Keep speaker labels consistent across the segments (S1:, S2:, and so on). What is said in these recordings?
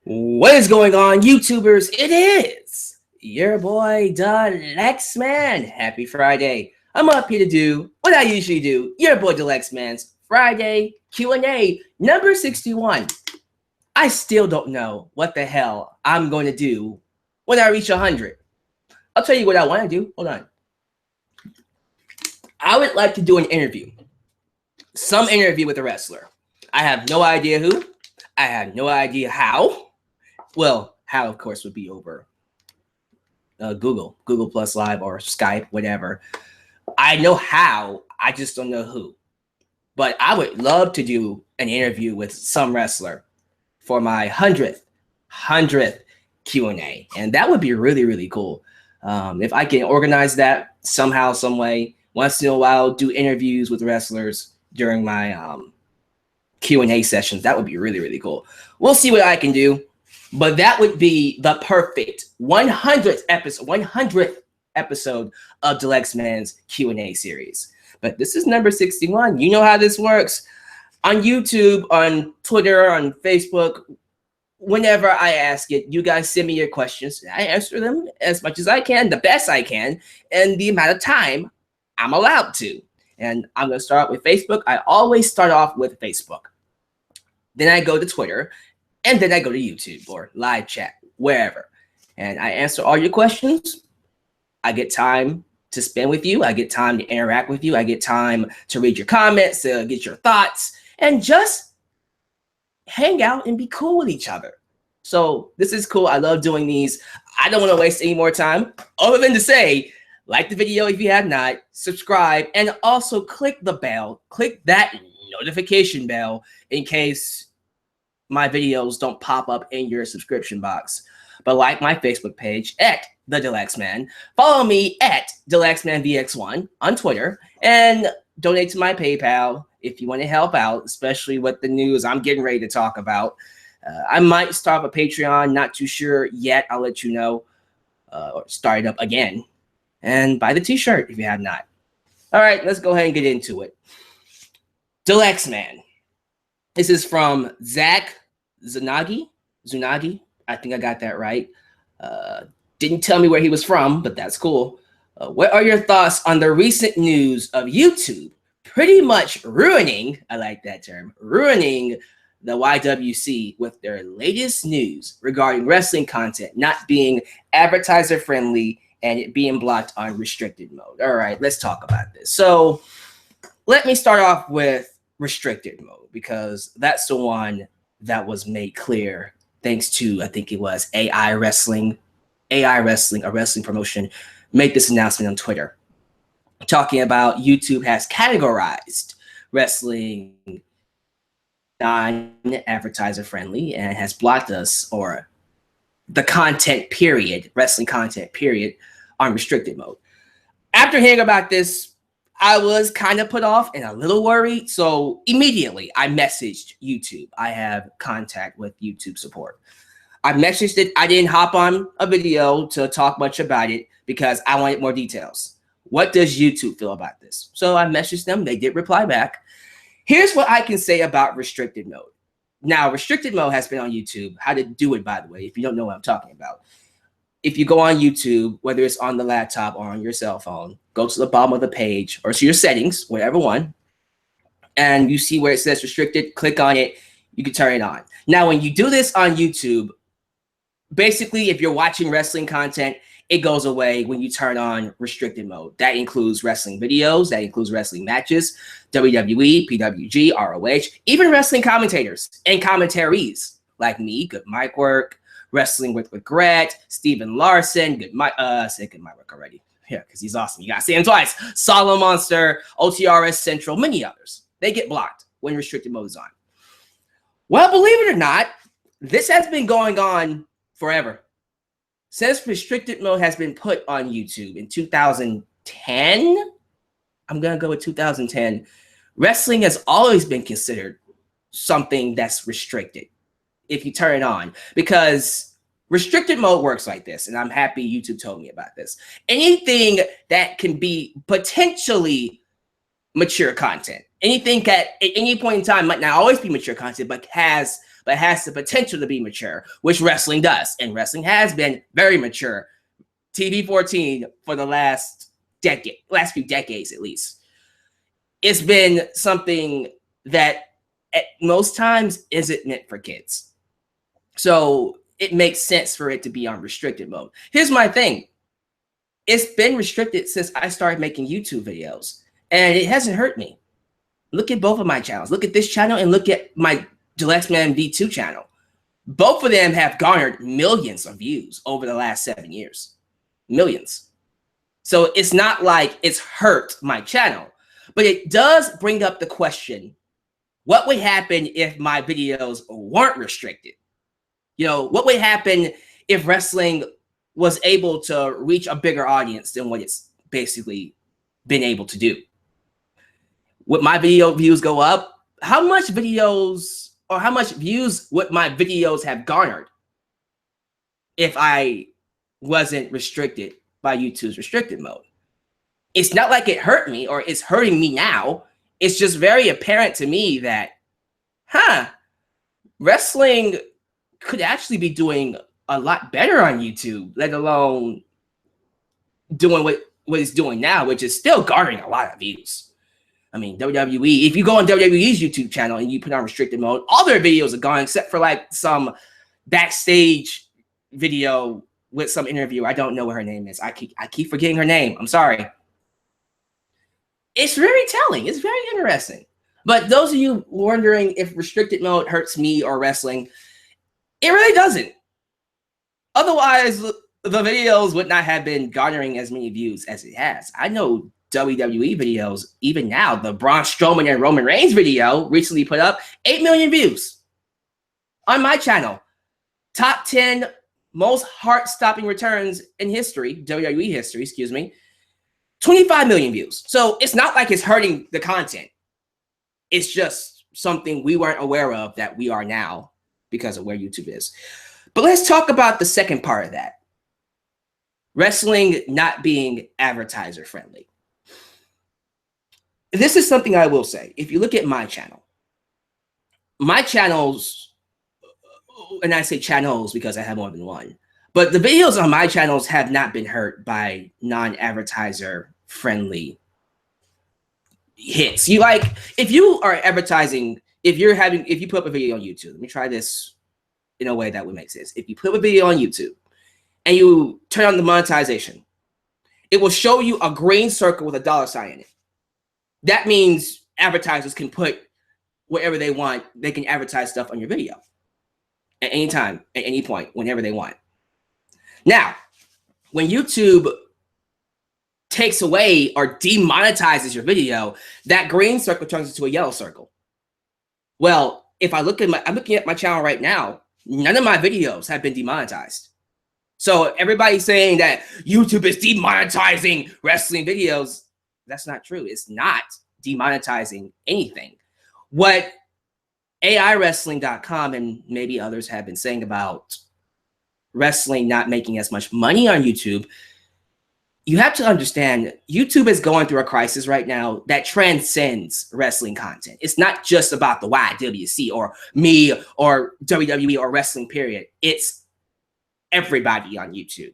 S1: What is going on, YouTubers? It is your boy Dalyxman. Happy Friday. I'm up here to do what I usually do. Your boy Dalyxman's Friday Q&A number 61. I still don't know what the hell I'm going to do when I reach 100. I'll tell you what I want to do. Hold on. I would like to do an interview. Some interview with a wrestler. I have no idea who. I have no idea how. Well, how, of course, would be over Google Plus Live or Skype, whatever. I know how, I just don't know who. But I would love to do an interview with some wrestler for my 100th Q&A. And that would be really, really cool. If I can organize that somehow, some way, once in a while, do interviews with wrestlers during my Q&A sessions, that would be really, really cool. We'll see what I can do. But that would be the perfect 100th episode of Dalyxman's Q&A series. But this is number 61. You know how this works. On YouTube, on Twitter, on Facebook, whenever I ask it, you guys send me your questions. I answer them as much as I can, the best I can, and the amount of time I'm allowed to. And I'm going to start with Facebook. I always start off with Facebook. Then I go to Twitter. And then I go to YouTube or live chat, wherever. And I answer all your questions. I get time to spend with you. I get time to interact with you. I get time to read your comments, to get your thoughts, and just hang out and be cool with each other. So this is cool. I love doing these. I don't want to waste any more time other than to say, like the video if you have not, subscribe, and also click the bell. Click that notification bell in case my videos don't pop up in your subscription box. But like my Facebook page at The Dalyxman. Follow me at DalyxmanVX1 on Twitter. And donate to my PayPal if you want to help out, especially with the news I'm getting ready to talk about. I might start up a Patreon. Not too sure yet. I'll let you know. Or start it up again. And buy the t-shirt if you have not. All right, let's go ahead and get into it. Dalyxman. This is from Zach Zunagi. I think I got that right. Didn't tell me where he was from, but that's cool. What are your thoughts on the recent news of YouTube pretty much ruining, I like that term, ruining the YWC with their latest news regarding wrestling content not being advertiser friendly and it being blocked on restricted mode? All right, let's talk about this. So let me start off with restricted mode, because that's the one that was made clear thanks to, I think it was AI Wrestling, a wrestling promotion, made this announcement on Twitter, talking about YouTube has categorized wrestling non-advertiser friendly and has blocked us, or the content period, wrestling content period, on restricted mode. After hearing about this, I was kind of put off and a little worried. So immediately I messaged YouTube. I have contact with YouTube support. I messaged it. I didn't hop on a video to talk much about it because I wanted more details. What does YouTube feel about this? So I messaged them. They did reply back. Here's what I can say about restricted mode. Now, restricted mode has been on YouTube. How to do it, by the way, if you don't know what I'm talking about. If you go on YouTube, whether it's on the laptop or on your cell phone, go to the bottom of the page or to your settings, whatever one, and you see where it says restricted, click on it, you can turn it on. Now, when you do this on YouTube, basically, if you're watching wrestling content, it goes away when you turn on restricted mode. That includes wrestling videos, that includes wrestling matches, WWE, PWG, ROH, even wrestling commentators and commentaries like me, Good Mic Work, Wrestling with Regret, Steven Larson, Good Mic, say Good Mic Work already. Yeah, because he's awesome. You got to see him twice. Solid Monster, OTRS Central, many others. They get blocked when restricted mode is on. Well, believe it or not, this has been going on forever. Since restricted mode has been put on YouTube in 2010, I'm going to go with 2010, wrestling has always been considered something that's restricted if you turn it on, because restricted mode works like this, and I'm happy YouTube told me about this. Anything that can be potentially mature content, anything that at any point in time might not always be mature content, but has but has the potential to be mature, which wrestling does. And wrestling has been very mature. TV 14 for the last few decades at least. It's been something that at most times isn't meant for kids. So it makes sense for it to be on restricted mode. Here's my thing. It's been restricted since I started making YouTube videos, and it hasn't hurt me. Look at both of my channels. Look at this channel and look at my Dalyxman V2 channel. Both of them have garnered millions of views over the last 7 years. Millions. So it's not like it's hurt my channel, but it does bring up the question, what would happen if my videos weren't restricted? You know, what would happen if wrestling was able to reach a bigger audience than what it's basically been able to do? Would my video views go up? How much videos or how much views would my videos have garnered if I wasn't restricted by YouTube's restricted mode? It's not like it hurt me or it's hurting me now. It's just very apparent to me that, wrestling could actually be doing a lot better on YouTube, let alone doing what it's doing now, which is still garnering a lot of views. I mean, WWE, if you go on WWE's YouTube channel and you put on restricted mode, all their videos are gone except for like some backstage video with some interviewer. I don't know what her name is. I keep forgetting her name. I'm sorry. It's very telling. It's very interesting. But those of you wondering if restricted mode hurts me or wrestling, it really doesn't. Otherwise, the videos would not have been garnering as many views as it has. I know WWE videos, even now, the Braun Strowman and Roman Reigns video recently put up 8 million views on my channel. Top 10 most heart-stopping returns in history, WWE history, excuse me, 25 million views. So it's not like it's hurting the content. It's just something we weren't aware of that we are now because of where YouTube is. But let's talk about the second part of that. Wrestling not being advertiser friendly. This is something I will say. If you look at my channels, and I say channels because I have more than one, but the videos on my channels have not been hurt by non-advertiser friendly hits. If you are advertising, if you put up a video on YouTube, let me try this in a way that would make sense. If you put up a video on YouTube and you turn on the monetization, it will show you a green circle with a $sign in it. That means advertisers can put whatever they want. They can advertise stuff on your video at any time, at any point, whenever they want. Now, when YouTube takes away or demonetizes your video, that green circle turns into a yellow circle. Well, if I'm looking at my channel right now, none of my videos have been demonetized. So everybody's saying that YouTube is demonetizing wrestling videos. That's not true. It's not demonetizing anything. What AIWrestling.com and maybe others have been saying about wrestling not making as much money on YouTube, you have to understand YouTube is going through a crisis right now that transcends wrestling content. It's not just about the YWC or me or WWE or wrestling, period. It's everybody on YouTube.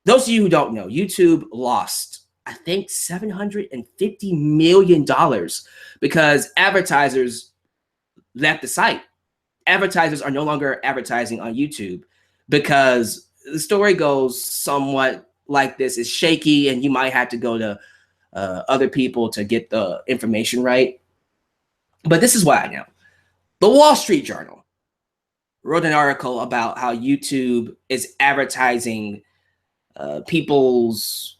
S1: Those of you who don't know, YouTube lost, I think, $750 million because advertisers left the site. Advertisers are no longer advertising on YouTube because the story goes somewhat like this. It's shaky and you might have to go to other people to get the information right. But this is what I know. The Wall Street Journal wrote an article about how YouTube is advertising people's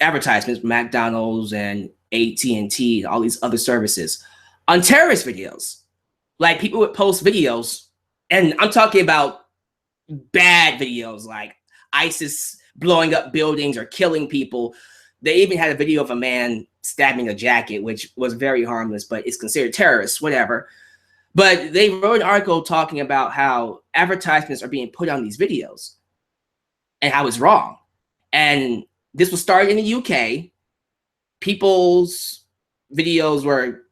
S1: advertisements, McDonald's and AT&T and all these other services on terrorist videos. Like people would post videos, and I'm talking about bad videos like ISIS blowing up buildings or killing people. They even had a video of a man stabbing a jacket, which was very harmless, but it's considered terrorist, whatever. But they wrote an article talking about how advertisements are being put on these videos and how it's wrong. And this was started in the UK. People's videos were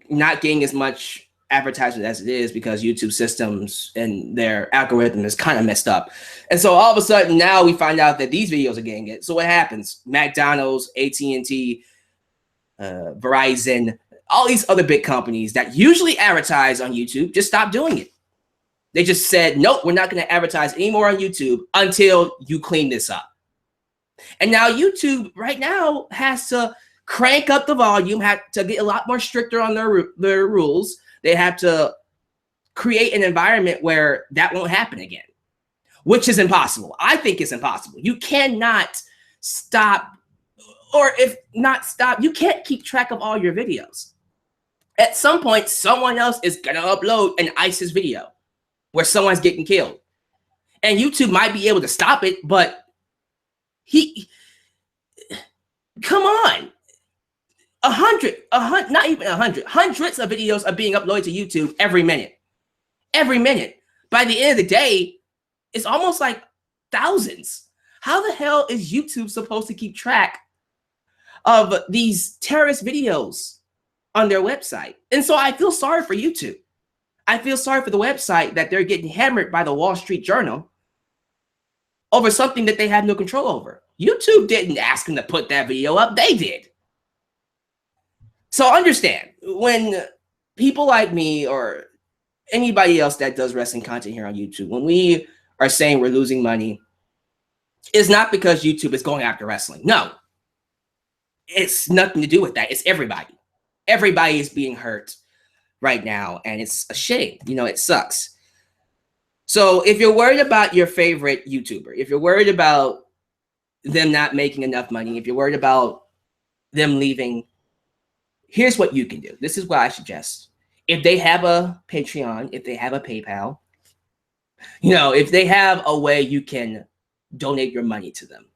S1: not getting as much advertisers as it is because YouTube systems and their algorithm is kind of messed up. And so all of a sudden now we find out that these videos are getting it. So what happens? McDonald's, AT&T, Verizon, all these other big companies that usually advertise on YouTube just stopped doing it. They just said, nope, we're not going to advertise anymore on YouTube until you clean this up. And now YouTube right now has to crank up the volume, have to get a lot more stricter on their rules. They have to create an environment where that won't happen again, which is impossible. I think it's impossible. You cannot stop, or if not stop, you can't keep track of all your videos. At some point, someone else is going to upload an ISIS video where someone's getting killed. And YouTube might be able to stop it, but come on. Not even 100, hundreds of videos are being uploaded to YouTube every minute. Every minute. By the end of the day, it's almost like thousands. How the hell is YouTube supposed to keep track of these terrorist videos on their website? And so I feel sorry for YouTube. I feel sorry for the website that they're getting hammered by the Wall Street Journal over something that they have no control over. YouTube didn't ask them to put that video up. They did. So understand, when people like me or anybody else that does wrestling content here on YouTube, when we are saying we're losing money, it's not because YouTube is going after wrestling. No, it's nothing to do with that. It's everybody. Everybody is being hurt right now, and it's a shame. You know, it sucks. So if you're worried about your favorite YouTuber, if you're worried about them not making enough money, if you're worried about them leaving, here's what you can do. This is what I suggest. If they have a Patreon, if they have a PayPal, you know, if they have a way you can donate your money to them.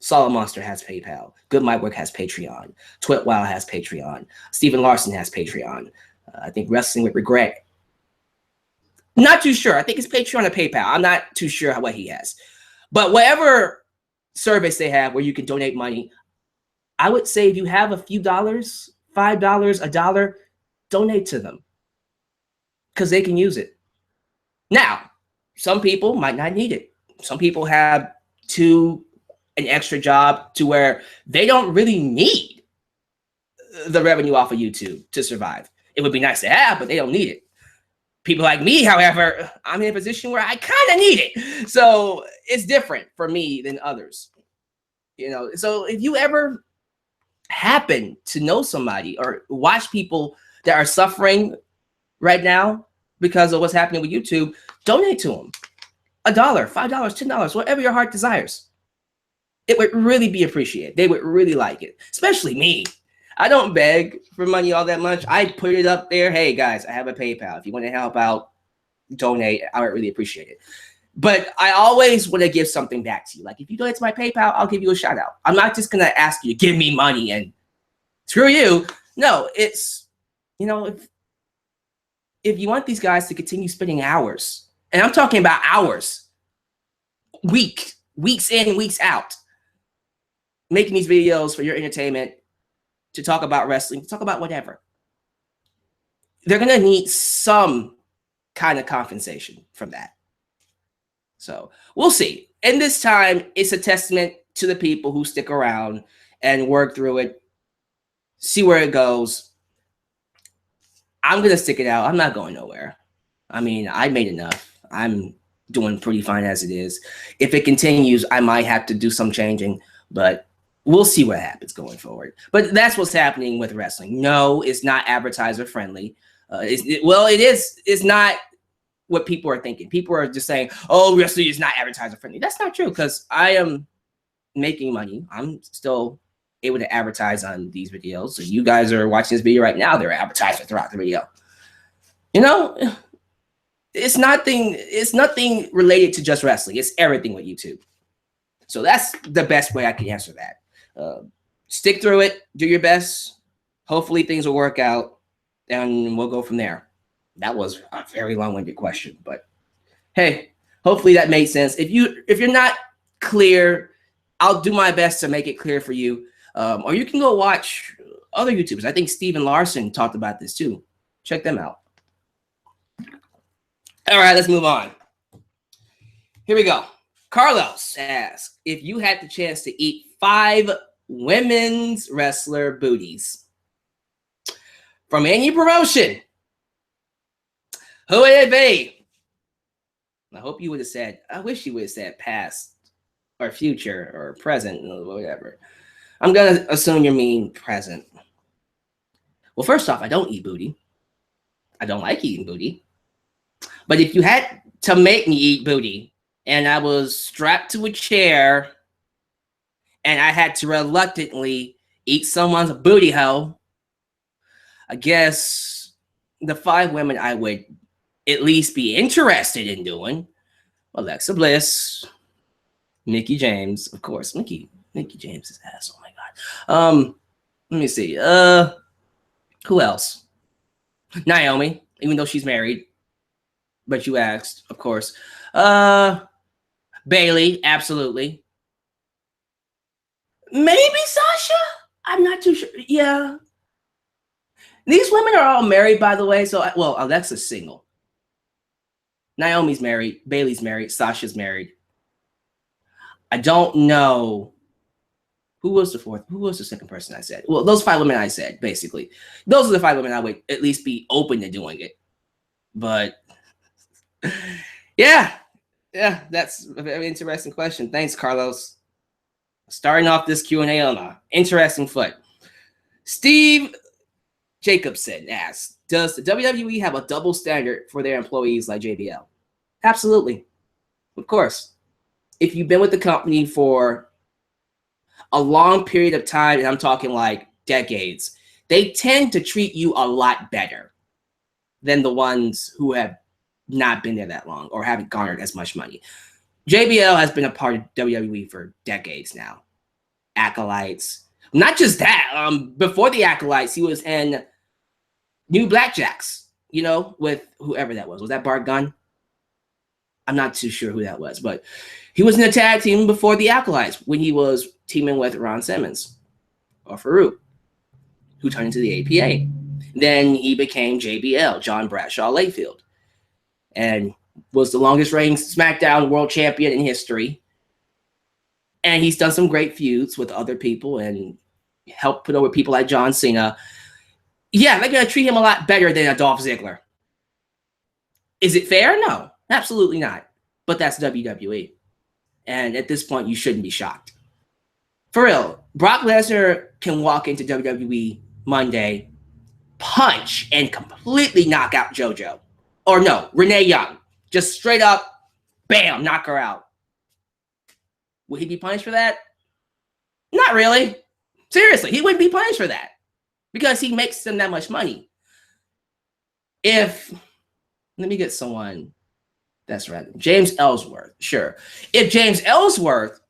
S1: Solid Monster has PayPal. Good My Work has Patreon. Twitwow has Patreon. Steven Larson has Patreon. I think Wrestling with Regret. Not too sure. I think it's Patreon or PayPal. I'm not too sure what he has. But whatever service they have where you can donate money, I would say if you have a few dollars, $5, $1, donate to them because they can use it. Now, some people might not need it. Some people have an extra job to where they don't really need the revenue off of YouTube to survive. It would be nice to have, but they don't need it. People like me, however, I'm in a position where I kind of need it. So it's different for me than others. You know, so if you ever happen to know somebody or watch people that are suffering right now because of what's happening with YouTube, donate to them. $1, $5, $10, whatever your heart desires. It would really be appreciated. They would really like it, especially me. I don't beg for money all that much. I put it up there. Hey guys, I have a PayPal. If you want to help out, donate. I would really appreciate it. But I always want to give something back to you. Like if you donate to my PayPal, I'll give you a shout out. I'm not just going to ask you to give me money and screw you. No, it's, you know, if you want these guys to continue spending hours, and I'm talking about hours, weeks in, weeks out, making these videos for your entertainment, to talk about wrestling, to talk about whatever, they're going to need some kind of compensation from that. So we'll see. And this time, it's a testament to the people who stick around and work through it, see where it goes. I'm going to stick it out. I'm not going nowhere. I mean, I made enough. I'm doing pretty fine as it is. If it continues, I might have to do some changing, but we'll see what happens going forward. But that's what's happening with wrestling. No, it's not advertiser friendly. It is. It's not what people are thinking. People are just saying, oh, wrestling is not advertiser friendly. That's not true because I am making money. I'm still able to advertise on these videos. So you guys are watching this video right now. They're advertising throughout the video. You know, it's nothing related to just wrestling. It's everything with YouTube. So that's the best way I can answer that. Stick through it. Do your best. Hopefully things will work out, and we'll go from there. That was a very long-winded question, but hey, hopefully that made sense. If you're not clear, I'll do my best to make it clear for you. Or you can go watch other YouTubers. I think Steven Larson talked about this too. Check them out. All right, let's move on. Here we go. Carlos asks, if you had the chance to eat 5 women's wrestler booties from any promotion, who would it be? I hope you would have said, I wish you would have said past or future or present or whatever. I'm going to assume you mean present. Well, first off, I don't eat booty. I don't like eating booty. But if you had to make me eat booty and I was strapped to a chair and I had to reluctantly eat someone's booty hole, I guess the 5 women I would at least be interested in doing: Alexa Bliss, Mickie James, of course. Mickie James' ass. Oh my god. Let me see. Who else? Naomi, even though she's married. But you asked, of course. Bailey, absolutely. Maybe Sasha? I'm not too sure. Yeah. These women are all married, by the way. So, well, Alexa's single. Naomi's married. Bailey's married. Sasha's married. I don't know. Who was the fourth? Who was the second person I said? Well, those 5 women I said, basically. Those are the 5 women I would at least be open to doing it. But, yeah, that's a very interesting question. Thanks, Carlos. Starting off this Q&A on an interesting foot. Steve Jacobson asks, does the WWE have a double standard for their employees like JBL? Absolutely. Of course. If you've been with the company for a long period of time, and I'm talking like decades, they tend to treat you a lot better than the ones who have not been there that long or haven't garnered as much money. JBL has been a part of WWE for decades now. Acolytes. Not just that. Before the Acolytes, he was in New Blackjacks, you know, with whoever that was. Was that Bart Gunn? I'm not too sure who that was, but he was in a tag team before the Acolytes when he was teaming with Ron Simmons or Farouk, who turned into the APA. Then he became JBL, John Bradshaw Layfield, and was the longest reigning SmackDown World Champion in history. And he's done some great feuds with other people and helped put over people like John Cena. Yeah, they're going to treat him a lot better than a Dolph Ziggler. Is it fair? No, absolutely not. But that's WWE. And at this point, you shouldn't be shocked. For real, Brock Lesnar can walk into WWE Monday, punch, and completely knock out JoJo. Or no, Renee Young. Just straight up, bam, knock her out. Would he be punished for that? Not really. Seriously, he wouldn't be punished for that because he makes them that much money. Let me get someone that's random. James Ellsworth, sure. If James Ellsworth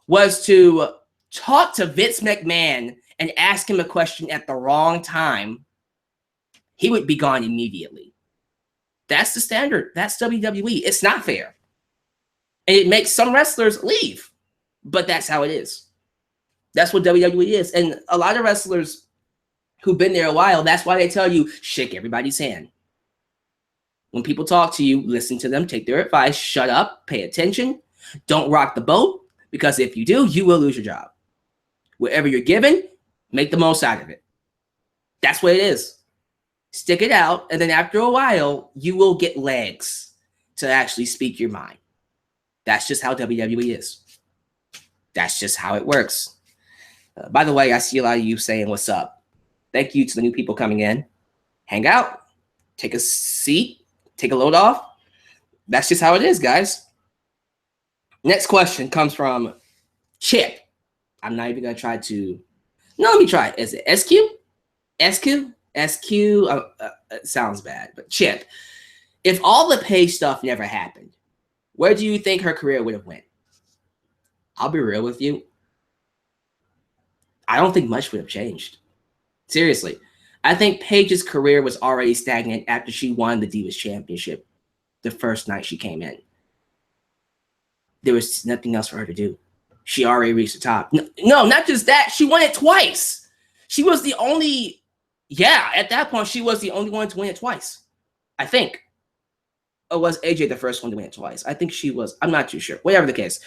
S1: was to talk to Vince McMahon and ask him a question at the wrong time, he would be gone immediately. That's the standard. That's WWE. It's not fair. And it makes some wrestlers leave. But that's how it is. That's what WWE is. And a lot of wrestlers who've been there a while, that's why they tell you, shake everybody's hand. When people talk to you, listen to them, take their advice, shut up, pay attention, don't rock the boat, because if you do, you will lose your job. Whatever you're given, make the most out of it. That's what it is. Stick it out, and then after a while, you will get legs to actually speak your mind. That's just how WWE is. That's just how it works. By the way, I see a lot of you saying, what's up? Thank you to the new people coming in. Hang out, take a seat, take a load off. That's just how it is, guys. Next question comes from Chip. I'm not even going to try to... No, let me try it. Is it SQ? SQ? SQ? It sounds bad, but Chip. If all the Paige stuff never happened, where do you think her career would have went? I'll be real with you. I don't think much would have changed. Seriously. I think Paige's career was already stagnant after she won the Divas Championship the first night she came in. There was nothing else for her to do. She already reached the top. No, not just that. She won it twice. She was the only Yeah, at that point, she was the only one to win it twice, I think. Or was AJ the first one to win it twice? I think she was. I'm not too sure. Whatever the case.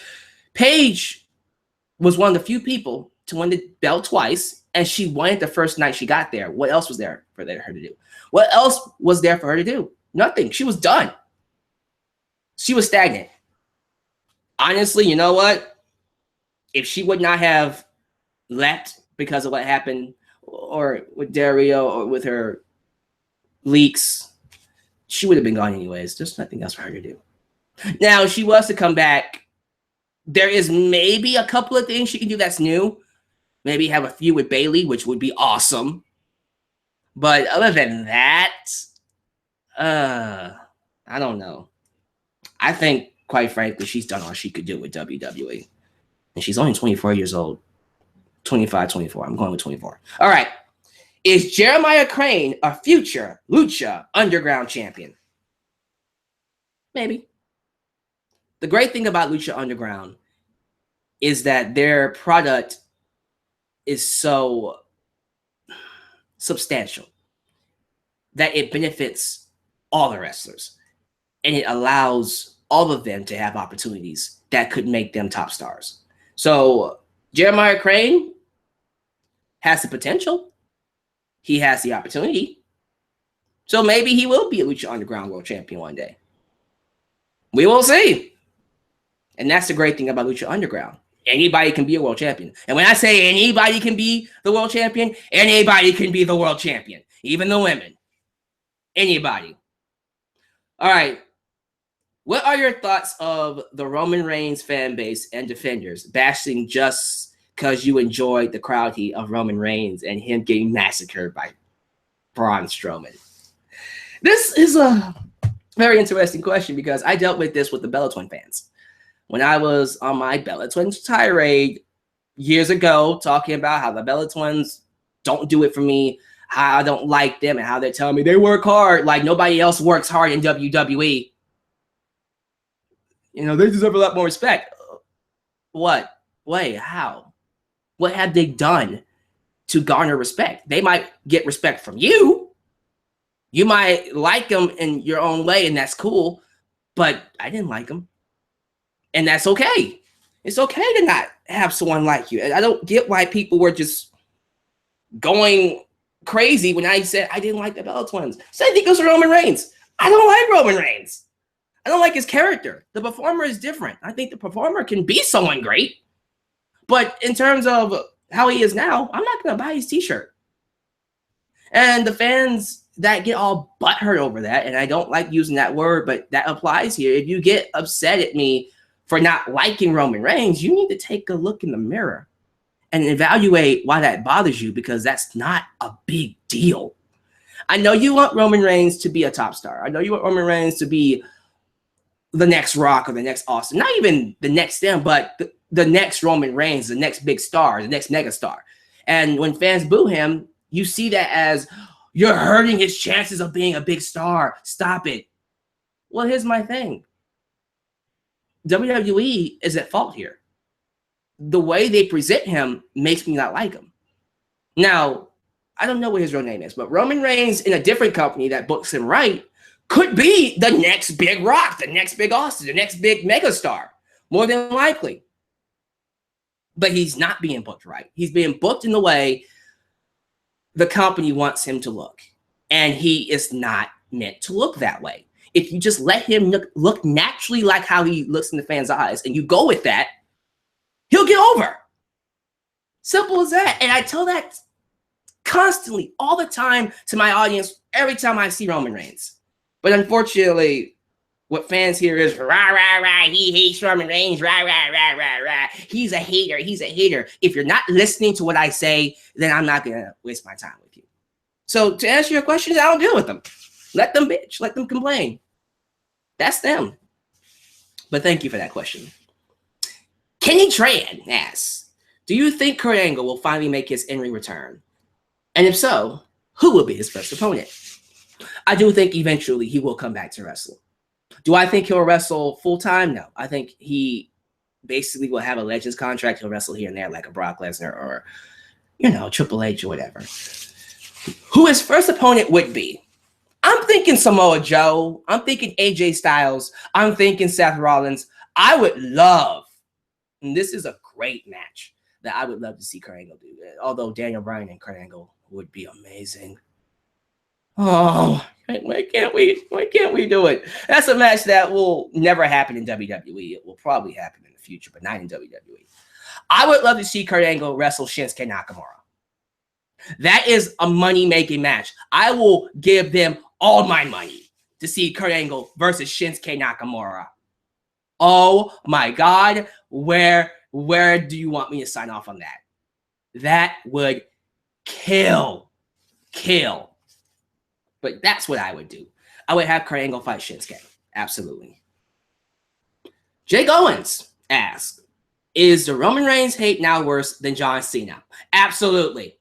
S1: Paige was one of the few people to win the belt twice, and she won it the first night she got there. What else was there for her to do? What else was there for her to do? Nothing. She was done. She was stagnant. Honestly, you know what? If she would not have left because of what happened, or with Dario, or with her leaks, she would have been gone anyways. There's nothing else for her to do. Now, if she was to come back, there is maybe a couple of things she can do that's new. Maybe have a feud with Bayley, which would be awesome. But other than that, I don't know. I think, quite frankly, she's done all she could do with WWE. And she's only 24 years old. 25, 24. I'm going with 24. All right. Is Jeremiah Crane a future Lucha Underground champion? Maybe. The great thing about Lucha Underground is that their product is so substantial that it benefits all the wrestlers. And it allows all of them to have opportunities that could make them top stars. So Jeremiah Crane has the potential. He has the opportunity. So maybe he will be a Lucha Underground World Champion one day. We will see. And that's the great thing about Lucha Underground. Anybody can be a world champion. And when I say anybody can be the world champion, anybody can be the world champion. Even the women. Anybody. All right. What are your thoughts of the Roman Reigns fan base and defenders bashing just because you enjoyed the crowd heat of Roman Reigns and him getting massacred by Braun Strowman? This is a very interesting question because I dealt with this with the Bella Twin fans. When I was on my Bella Twins tirade years ago, talking about how the Bella Twins don't do it for me, how I don't like them, and how they're telling me they work hard like nobody else works hard in WWE. You know, they deserve a lot more respect. What? Wait, how? What have they done to garner respect? They might get respect from you. You might like them in your own way, and that's cool. But I didn't like them. And that's okay. It's okay to not have someone like you. And I don't get why people were just going crazy when I said I didn't like the Bella Twins. Same thing goes for Roman Reigns. I don't like Roman Reigns. I don't like his character. The performer is different. I think the performer can be someone great. But in terms of how he is now, I'm not going to buy his t-shirt. And the fans that get all butthurt over that, and I don't like using that word, but that applies here. If you get upset at me for not liking Roman Reigns, you need to take a look in the mirror and evaluate why that bothers you, because that's not a big deal. I know you want Roman Reigns to be a top star. I know you want Roman Reigns to be the next Rock or the next Austin. Not even the next them, but the next Roman Reigns, the next big star, the next mega star. And when fans boo him, you see that as you're hurting his chances of being a big star. Stop it. Well, here's my thing. WWE is at fault here. The way they present him makes me not like him. Now, I don't know what his real name is, but Roman Reigns in a different company that books him right could be the next big Rock, the next big Austin, the next big megastar, more than likely. But he's not being booked right. He's being booked in the way the company wants him to look. And he is not meant to look that way. If you just let him look naturally like how he looks in the fans' eyes, and you go with that, he'll get over. Simple as that. And I tell that constantly, all the time to my audience, every time I see Roman Reigns. But unfortunately, what fans hear is, rah, rah, rah, he hates Roman Reigns, rah, rah, rah, rah, rah. He's a hater, he's a hater. If you're not listening to what I say, then I'm not going to waste my time with you. So to answer your questions, I don't deal with them. Let them bitch, let them complain. That's them. But thank you for that question. Kenny Tran asks, do you think Kurt Angle will finally make his in-ring return? And if so, who will be his first opponent? I do think eventually he will come back to wrestle. Do I think he'll wrestle full-time? No. I think he basically will have a Legends contract. He'll wrestle here and there like a Brock Lesnar or, you know, Triple H or whatever. who his first opponent would be. I'm thinking Samoa Joe. I'm thinking AJ Styles. I'm thinking Seth Rollins. I would love, and this is a great match that I would love to see Kurt Angle do. Although Daniel Bryan and Kurt Angle would be amazing. Oh, why can't we do it? That's a match that will never happen in WWE. It will probably happen in the future, but not in WWE. I would love to see Kurt Angle wrestle Shinsuke Nakamura. That is a money-making match. I will give them all my money to see Kurt Angle versus Shinsuke Nakamura. Oh my God, where do you want me to sign off on that? That would kill. But that's what I would do. I would have Kurt Angle fight Shinsuke. Absolutely. Jake Owens asks, is the Roman Reigns hate now worse than John Cena? Absolutely.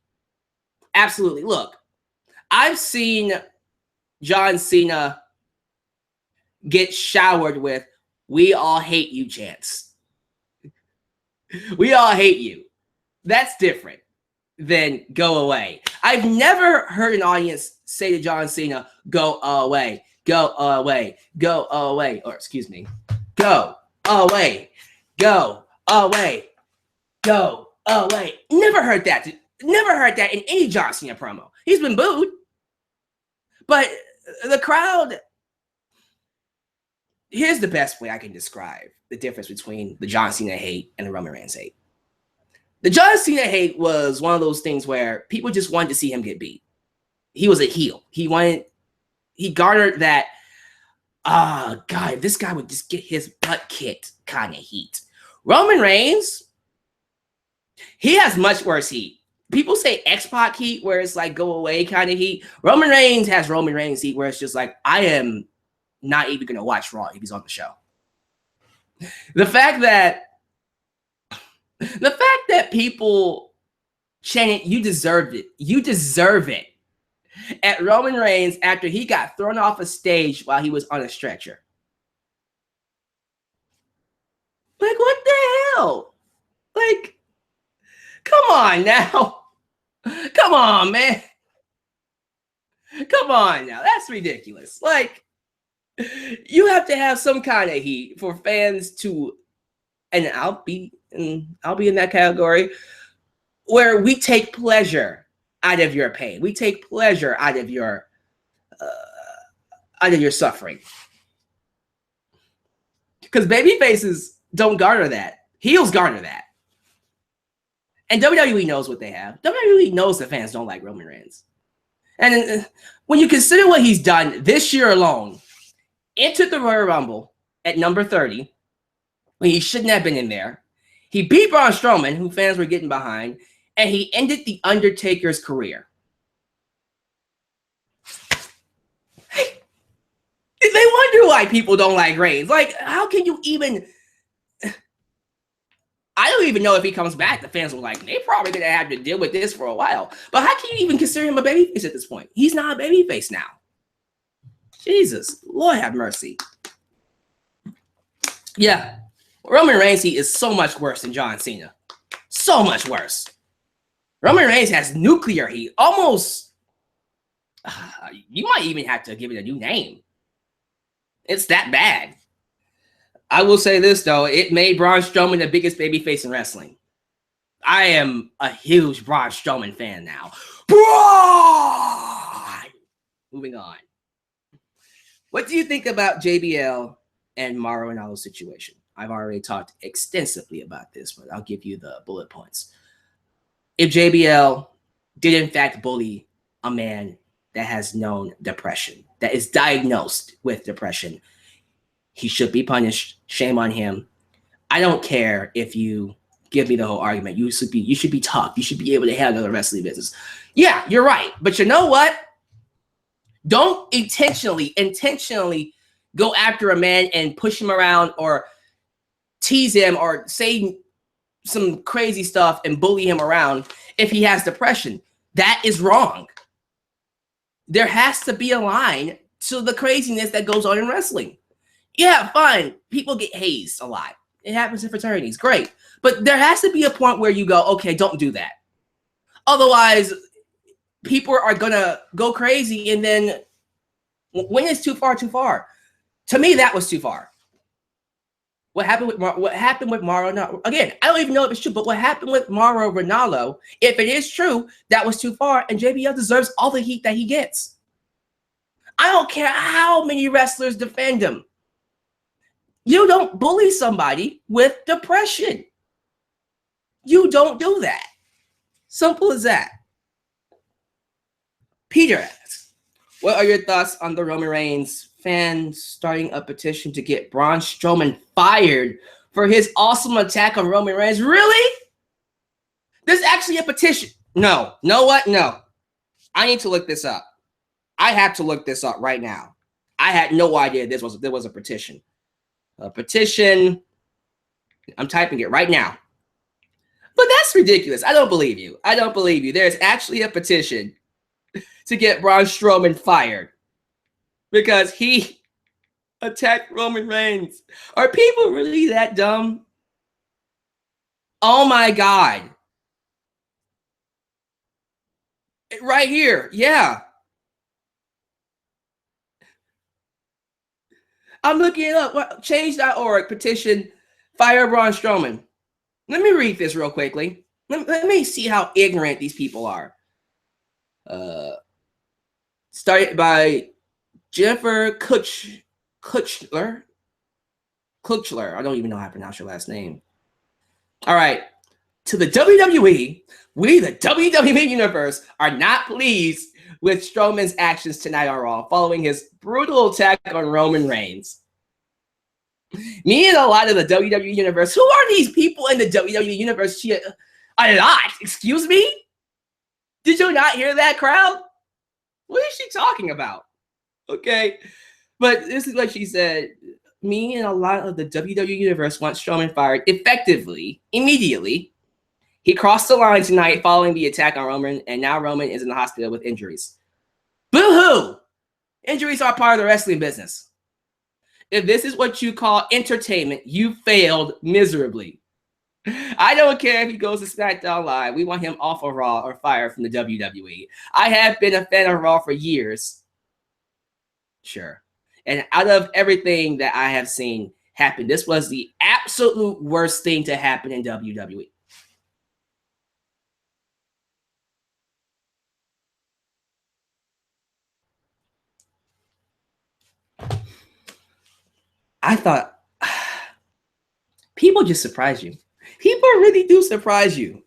S1: Absolutely. Look, I've seen John Cena get showered with, we all hate you chants. We all hate you. That's different than go away. I've never heard an audience say to John Cena, go away, go away, go away, or excuse me, go away, go away, go away. Never heard that. Never heard that in any John Cena promo. He's been booed. But the crowd, here's the best way I can describe the difference between the John Cena hate and the Roman Reigns hate. The John Cena hate was one of those things where people just wanted to see him get beat. He was a heel. He garnered that, God, if this guy would just get his butt kicked kind of heat. Roman Reigns, he has much worse heat. People say X-Pac heat, where it's like go away kind of heat. Roman Reigns has Roman Reigns heat, where it's just like, I am not even going to watch Raw if he's on the show. The fact that people chanted, you deserved it. You deserve it. At Roman Reigns after he got thrown off a stage while he was on a stretcher. Like, what the hell? Like, come on now. Come on, man. Come on now. That's ridiculous. Like, you have to have some kind of heat for fans to, and I'll be in that category, where we take pleasure out of your pain. We take pleasure out of your suffering. Because baby faces don't garner that. Heels garner that. And WWE knows what they have. WWE knows the fans don't like Roman Reigns. And when you consider what he's done this year alone, entered the Royal Rumble at number 30, when he shouldn't have been in there. He beat Braun Strowman, who fans were getting behind, and he ended The Undertaker's career. They wonder why people don't like Reigns. Like, how can you even... I don't even know if he comes back. The fans were like, they're probably going to have to deal with this for a while. But how can you even consider him a babyface at this point? He's not a babyface now. Jesus, Lord have mercy. Yeah, Roman Reigns heat is so much worse than John Cena. So much worse. Roman Reigns has nuclear heat. Almost, you might even have to give it a new name. It's that bad. I will say this, though. It made Braun Strowman the biggest babyface in wrestling. I am a huge Braun Strowman fan now. Braun! Moving on. What do you think about JBL and Mauro Ranallo's situation? I've already talked extensively about this, but I'll give you the bullet points. If JBL did in fact bully a man that has known depression, that is diagnosed with depression, he should be punished. Shame on him. I don't care if you give me the whole argument. You should be tough. You should be able to handle the wrestling business. Yeah, you're right. But you know what? Don't intentionally go after a man and push him around or tease him or say some crazy stuff and bully him around if he has depression. That is wrong. There has to be a line to the craziness that goes on in wrestling. Yeah, fine. People get hazed a lot. It happens in fraternities. Great. But there has to be a point where you go, okay, don't do that. Otherwise, people are gonna go crazy, and then when it's too far, too far. To me, that was too far. What happened with Mauro? No, again, I don't even know if it's true, but what happened with Mauro Ranallo, if it is true, that was too far, and JBL deserves all the heat that he gets. I don't care how many wrestlers defend him. You don't bully somebody with depression. You don't do that. Simple as that. Peter asks, what are your thoughts on the Roman Reigns fans starting a petition to get Braun Strowman fired for his awesome attack on Roman Reigns? Really? There's actually a petition. No. Know what? No. I need to look this up. I have to look this up right now. I had no idea there was a petition. A petition. I'm typing it right now. But that's ridiculous. I don't believe you. I don't believe you. There's actually a petition to get Braun Strowman fired because he attacked Roman Reigns. Are people really that dumb? Oh my God. Right here. Yeah. I'm looking it up. Change.org petition, fire Braun Strowman. Let me read this real quickly. Let me see how ignorant these people are. Started by Jennifer Kuchler. I don't even know how to pronounce your last name. All right. To the WWE, we, the WWE Universe, are not pleased with Strowman's actions tonight on Raw following his brutal attack on Roman Reigns. Me and a lot of the WWE Universe, who are these people in the WWE Universe? A lot, excuse me? Did you not hear that, crowd? What is she talking about? Okay, but this is what she said. Me and a lot of the WWE Universe want Strowman fired effectively, immediately. He crossed the line tonight following the attack on Roman, and now Roman is in the hospital with injuries. Boo-hoo! Injuries are part of the wrestling business. If this is what you call entertainment, you failed miserably. I don't care if he goes to SmackDown Live. We want him off of Raw or fired from the WWE. I have been a fan of Raw for years. Sure. And out of everything that I have seen happen, this was the absolute worst thing to happen in WWE. I thought, people just surprise you. People really do surprise you.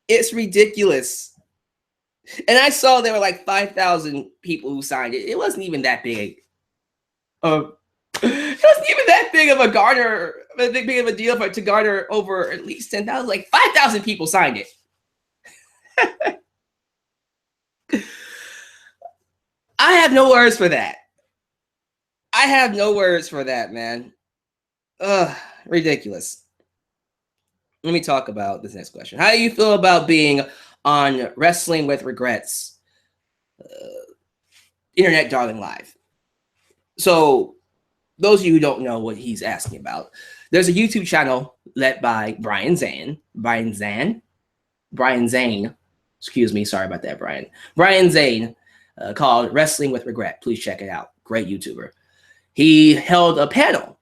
S1: It's ridiculous. And I saw there were like 5,000 people who signed it. It wasn't even that big. It wasn't even that big of a deal to garner over at least 10,000. Like 5,000 people signed it. I have no words for that. I have no words for that, man. Ridiculous. Let me talk about this next question. How do you feel about being on Wrestling with Regrets, Internet Darling Live? So, those of you who don't know what he's asking about, there's a YouTube channel led by Brian Zane. Excuse me, sorry about that, Brian. Brian Zane, called Wrestling with Regret. Please check it out. Great YouTuber. He held a panel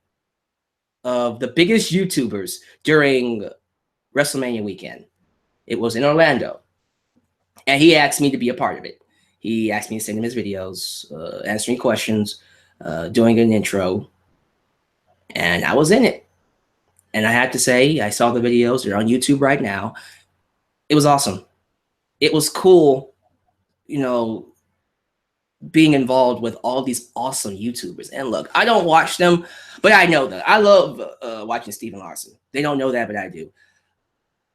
S1: of the biggest YouTubers during WrestleMania weekend. It was in Orlando. And he asked me to be a part of it. He asked me to send him his videos, answering questions, doing an intro. And I was in it. And I had to say, I saw the videos. They're on YouTube right now. It was awesome. It was cool, you know, being involved with all these awesome YouTubers. And look, I don't watch them, but I know them. I love watching Steven Larson. They don't know that, but I do.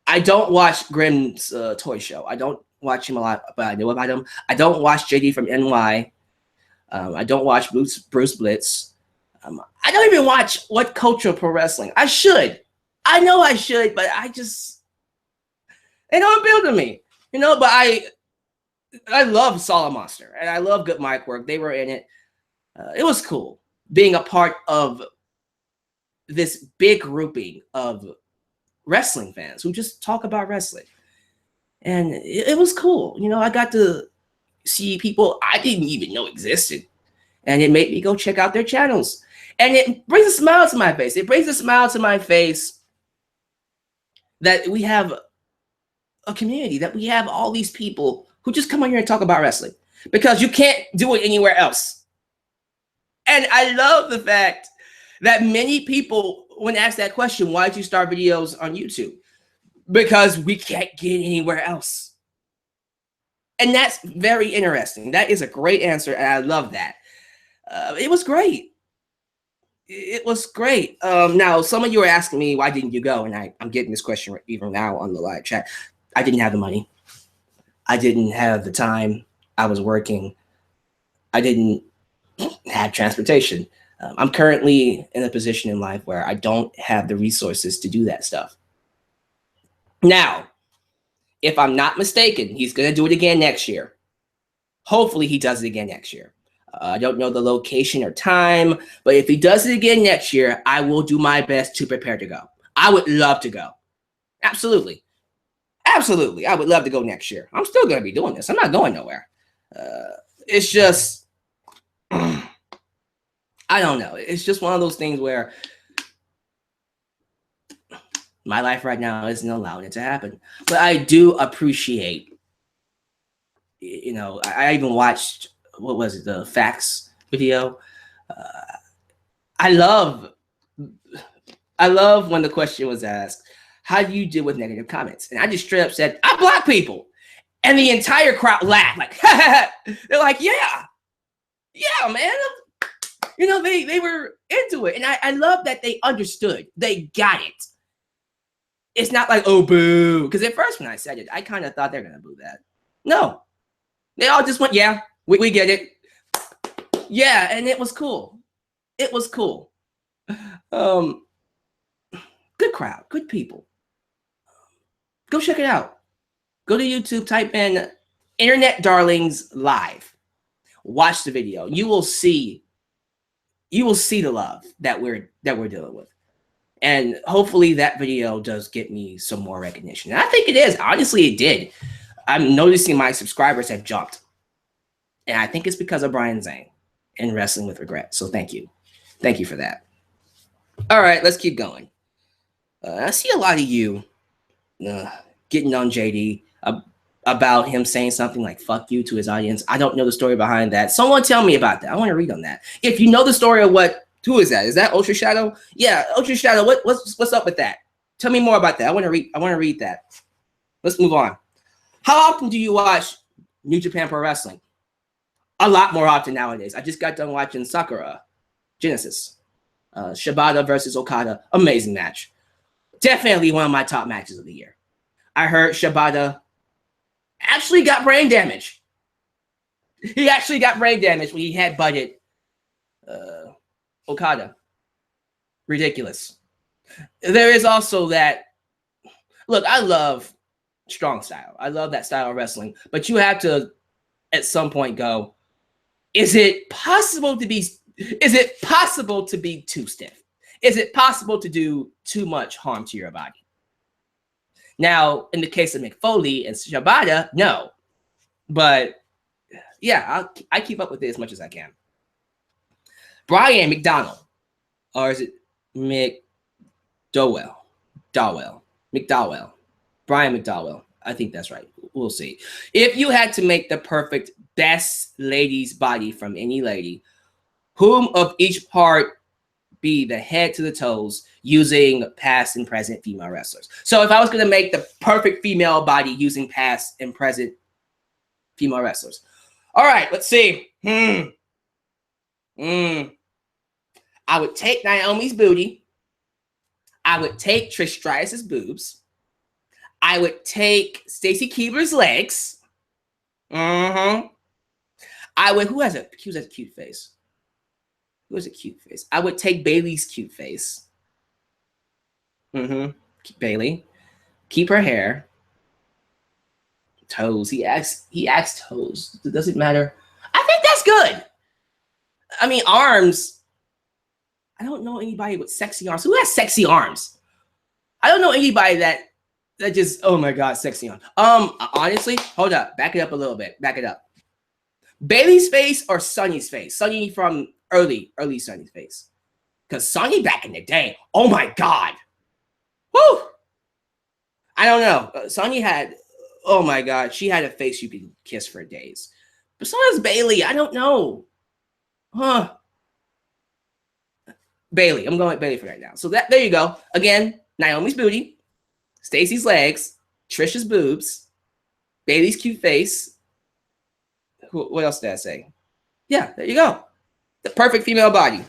S1: I don't watch Grimm's Toy Show. I don't watch him a lot, but I know about him. I don't watch JD from NY. I don't watch Bruce Blitz. I don't even watch What Culture Pro Wrestling. I should. I know I should, but they don't appeal to me. You know, but I love Solid Monster, and I love Good Mic Work. They were in it. It was cool being a part of this big grouping of wrestling fans who just talk about wrestling. And it was cool. You know, I got to see people I didn't even know existed. And it made me go check out their channels. And it brings a smile to my face. It brings a smile to my face that we have a community, that we have all these people who just come on here and talk about wrestling, because you can't do it anywhere else. And I love the fact that many people, when asked that question, why did you start videos on YouTube? Because we can't get anywhere else. And that's very interesting. That is a great answer, and I love that. It was great. It was great. Now, some of you are asking me, why didn't you go? And I'm getting this question even now on the live chat. I didn't have the money. I didn't have the time. I was working. I didn't have transportation. I'm currently in a position in life where I don't have the resources to do that stuff. Now, if I'm not mistaken, he's going to do it again next year. Hopefully he does it again next year. I don't know the location or time, but if he does it again next year, I will do my best to prepare to go. I would love to go. Absolutely. Absolutely. I would love to go next year. I'm still going to be doing this. I'm not going nowhere. It's just, I don't know. It's just one of those things where my life right now isn't allowing it to happen. But I do appreciate, you know, I even watched, what was it, the facts video. I love when the question was asked, how do you deal with negative comments? And I just straight up said, I block people. And the entire crowd laughed, like, they're like, yeah, man. You know, they were into it. And I love that they understood. They got it. It's not like, oh, boo. Because at first when I said it, I kind of thought they're going to boo that. No. They all just went, yeah, we get it. Yeah, and it was cool. It was cool. Good crowd, good people. Go check it out. Go to YouTube, type in Internet Darlings Live. Watch the video. You will see the love that we're dealing with. And hopefully that video does get me some more recognition. And I think it is. Honestly, it did. I'm noticing my subscribers have jumped. And I think it's because of Brian Zane and Wrestling with Regret. So thank you. Thank you for that. All right, let's keep going. I see a lot of you getting on JD about him saying something like fuck you to his audience. I don't know the story behind that. Someone tell me about that. I want to read on that. If you know the story of who is that? Is that Ultra Shadow? Yeah, Ultra Shadow. What's up with that? Tell me more about that. I want to read that. Let's move on. How often do you watch New Japan Pro Wrestling? A lot more often nowadays. I just got done watching Sakura Genesis. Shibata versus Okada. Amazing match. Definitely one of my top matches of the year. I heard Shibata actually got brain damage. He actually got brain damage when he had butted Okada. Ridiculous. There is also that. Look, I love strong style. I love that style of wrestling. But you have to, at some point, go, is it possible to be too stiff? Is it possible to do too much harm to your body? Now, in the case of McFoley and Shibata, no. But yeah, I keep up with it as much as I can. Brian McDowell, or is it McDowell? McDowell. Brian McDowell. I think that's right. We'll see. If you had to make the perfect best lady's body from any lady, whom of each part be the head to the toes using past and present female wrestlers? So if I was going to make the perfect female body using past and present female wrestlers. All right, let's see. I would take Naomi's booty. I would take Trish Stratus's boobs. I would take Stacy Keibler's legs. I would, who has a cute face? Who has a cute face? I would take Bailey's cute face. Bailey. Keep her hair. Toes. He asks toes. Does it matter? I think that's good. I mean, arms. I don't know anybody with sexy arms. Who has sexy arms? I don't know anybody that just, oh my God, sexy arms. Honestly, hold up. Back it up a little bit. Back it up. Bailey's face or Sonny's face? Sonny from early Sonny's face. Because Sonny back in the day, oh my God. Woo! I don't know. Sonny had, oh my God, she had a face you could kiss for days. But so does Bailey. I don't know. Huh. Bailey. I'm going with Bailey for right now. So there you go. Again, Naomi's booty, Stacy's legs, Trisha's boobs, Bailey's cute face. What else did I say? Yeah, there you go. The perfect female body.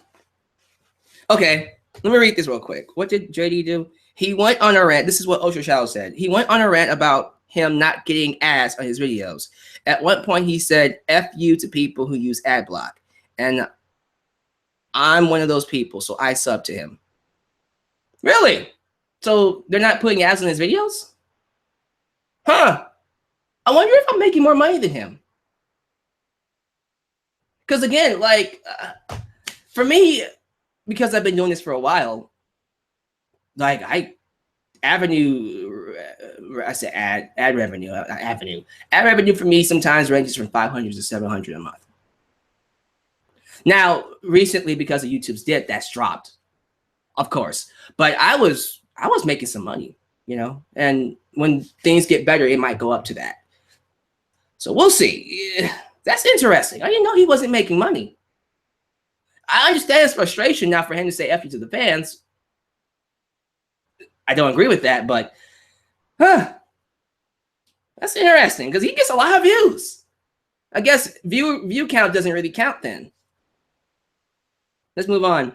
S1: Okay, let me read this real quick. What did JD do? He went on a rant. This is what Ultra Shadow said. He went on a rant about him not getting ads on his videos. At one point, he said, F you to people who use ad block. And I'm one of those people, so I sub to him. Really? So they're not putting ads on his videos? Huh. I wonder if I'm making more money than him. Because again, like, for me, because I've been doing this for a while, like ad revenue for me sometimes ranges from 500 to 700 a month. Now, recently, because of YouTube's dip, that's dropped, of course. But I was making some money, you know, and when things get better, it might go up to that. So we'll see. That's interesting. I didn't know he wasn't making money. I understand his frustration now for him to say F you to the fans. I don't agree with that, but that's interesting because he gets a lot of views. I guess view count doesn't really count then. Let's move on.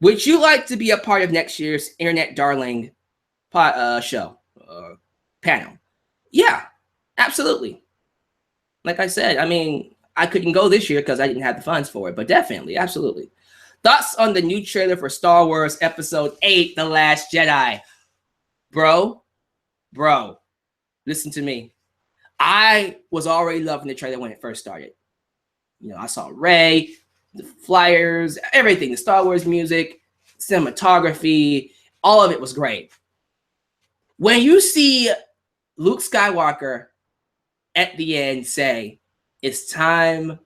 S1: Would you like to be a part of next year's Internet Darling show panel? Yeah, absolutely. Like I said, I mean, I couldn't go this year because I didn't have the funds for it, but definitely, absolutely. Thoughts on the new trailer for Star Wars Episode 8, The Last Jedi? Bro, listen to me. I was already loving the trailer when it first started. You know, I saw Rey, the flyers, everything, the Star Wars music, cinematography, all of it was great. When you see Luke Skywalker at the end say, it's time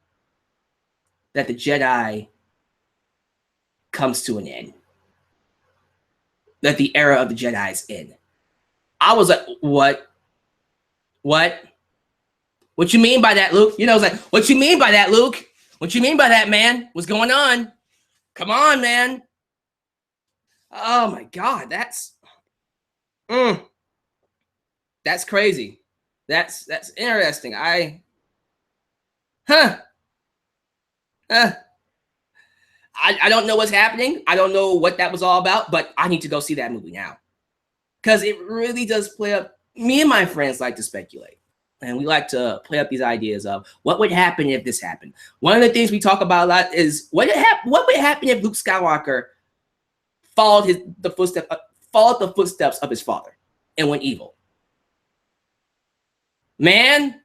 S1: that the Jedi comes to an end, that the era of the Jedi is in, I was like, what? What you mean by that, Luke? You know, I was like, what you mean by that, Luke? What you mean by that, man? What's going on? Come on, man. Oh my God, that's crazy. That's interesting. I don't know what's happening. I don't know what that was all about, but I need to go see that movie now. Because it really does play up. Me and my friends like to speculate. And we like to play up these ideas of what would happen if this happened. One of the things we talk about a lot is what would happen if Luke Skywalker followed the footsteps of his father and went evil. Man,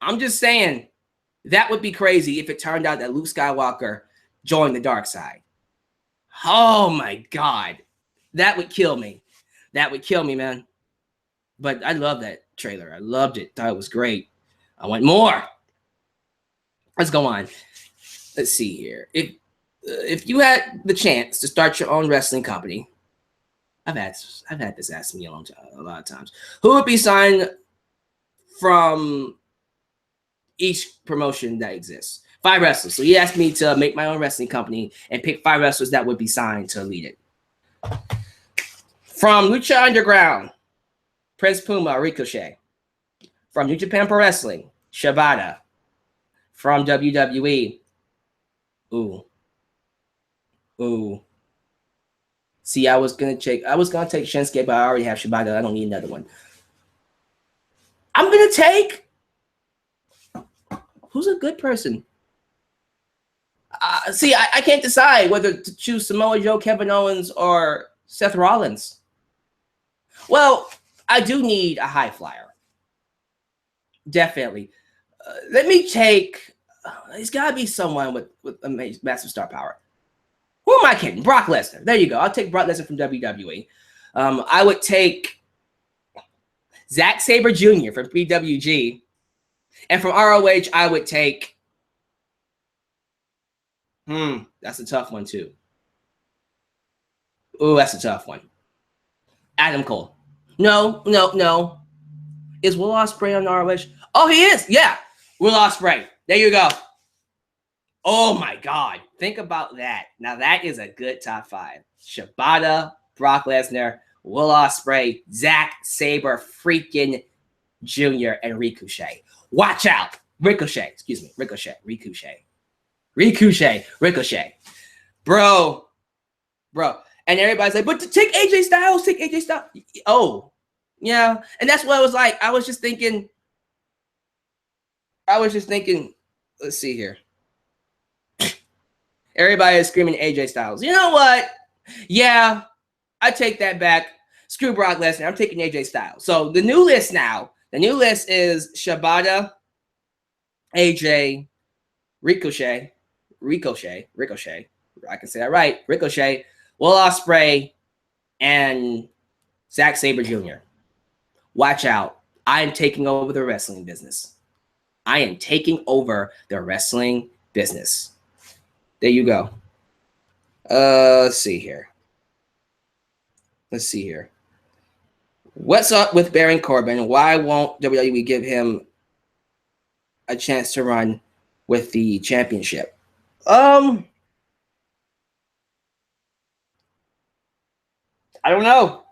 S1: I'm just saying that would be crazy if it turned out that Luke Skywalker joined the dark side. Oh my God, that would kill me. That would kill me, man. But I love that trailer. I loved it. Thought it was great. I want more. Let's go on. Let's see here. If you had the chance to start your own wrestling company, I've had this asked me a lot of times. Who would be signed from each promotion that exists? 5 wrestlers. So he asked me to make my own wrestling company and pick 5 wrestlers that would be signed to lead it. From Lucha Underground, Prince Puma, Ricochet. From New Japan Pro Wrestling, Shibata. From WWE, ooh. See, I was gonna take Shinsuke, but I already have Shibata. I don't need another one. I'm gonna take, who's a good person? See, I can't decide whether to choose Samoa Joe, Kevin Owens, or Seth Rollins. Well, I do need a high flyer. Definitely. Let me take, it's got to be someone with a massive star power. Who am I kidding? Brock Lesnar. There you go. I'll take Brock Lesnar from WWE. I would take Zack Sabre Jr. from PWG. And from ROH, I would take, that's a tough one too. Ooh, that's a tough one. Adam Cole. No. Is Will Ospreay on ROH? Oh, he is. Yeah. Will Ospreay. There you go. Oh my God. Think about that. Now that is a good top 5. Shibata, Brock Lesnar, Will Ospreay, Zack Sabre freaking Jr. and Ricochet. Watch out. Ricochet. Excuse me. Ricochet. Bro. And everybody's like, but take AJ Styles. Oh, yeah. And that's what I was like. I was just thinking, let's see here. Everybody is screaming AJ Styles. You know what? Yeah, I take that back. Screw Brock Lesnar. I'm taking AJ Styles. So the new list now, is Shibata, AJ, Ricochet. I can say that right. Ricochet, Will Ospreay, and Zack Sabre Jr. Watch out. I am taking over the wrestling business. There you go. Let's see here. What's up with Baron Corbin? Why won't WWE give him a chance to run with the championship? I don't know.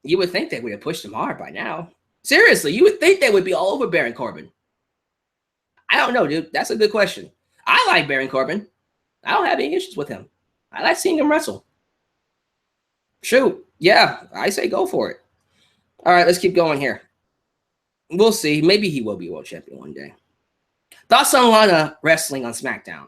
S1: You would think they would have pushed him hard by now. Seriously, you would think they would be all over Baron Corbin. I don't know, dude. That's a good question. I like Baron Corbin. I don't have any issues with him. I like seeing him wrestle. Shoot. Yeah, I say go for it. All right, let's keep going here. We'll see. Maybe he will be world champion one day. Thoughts on Lana wrestling on SmackDown?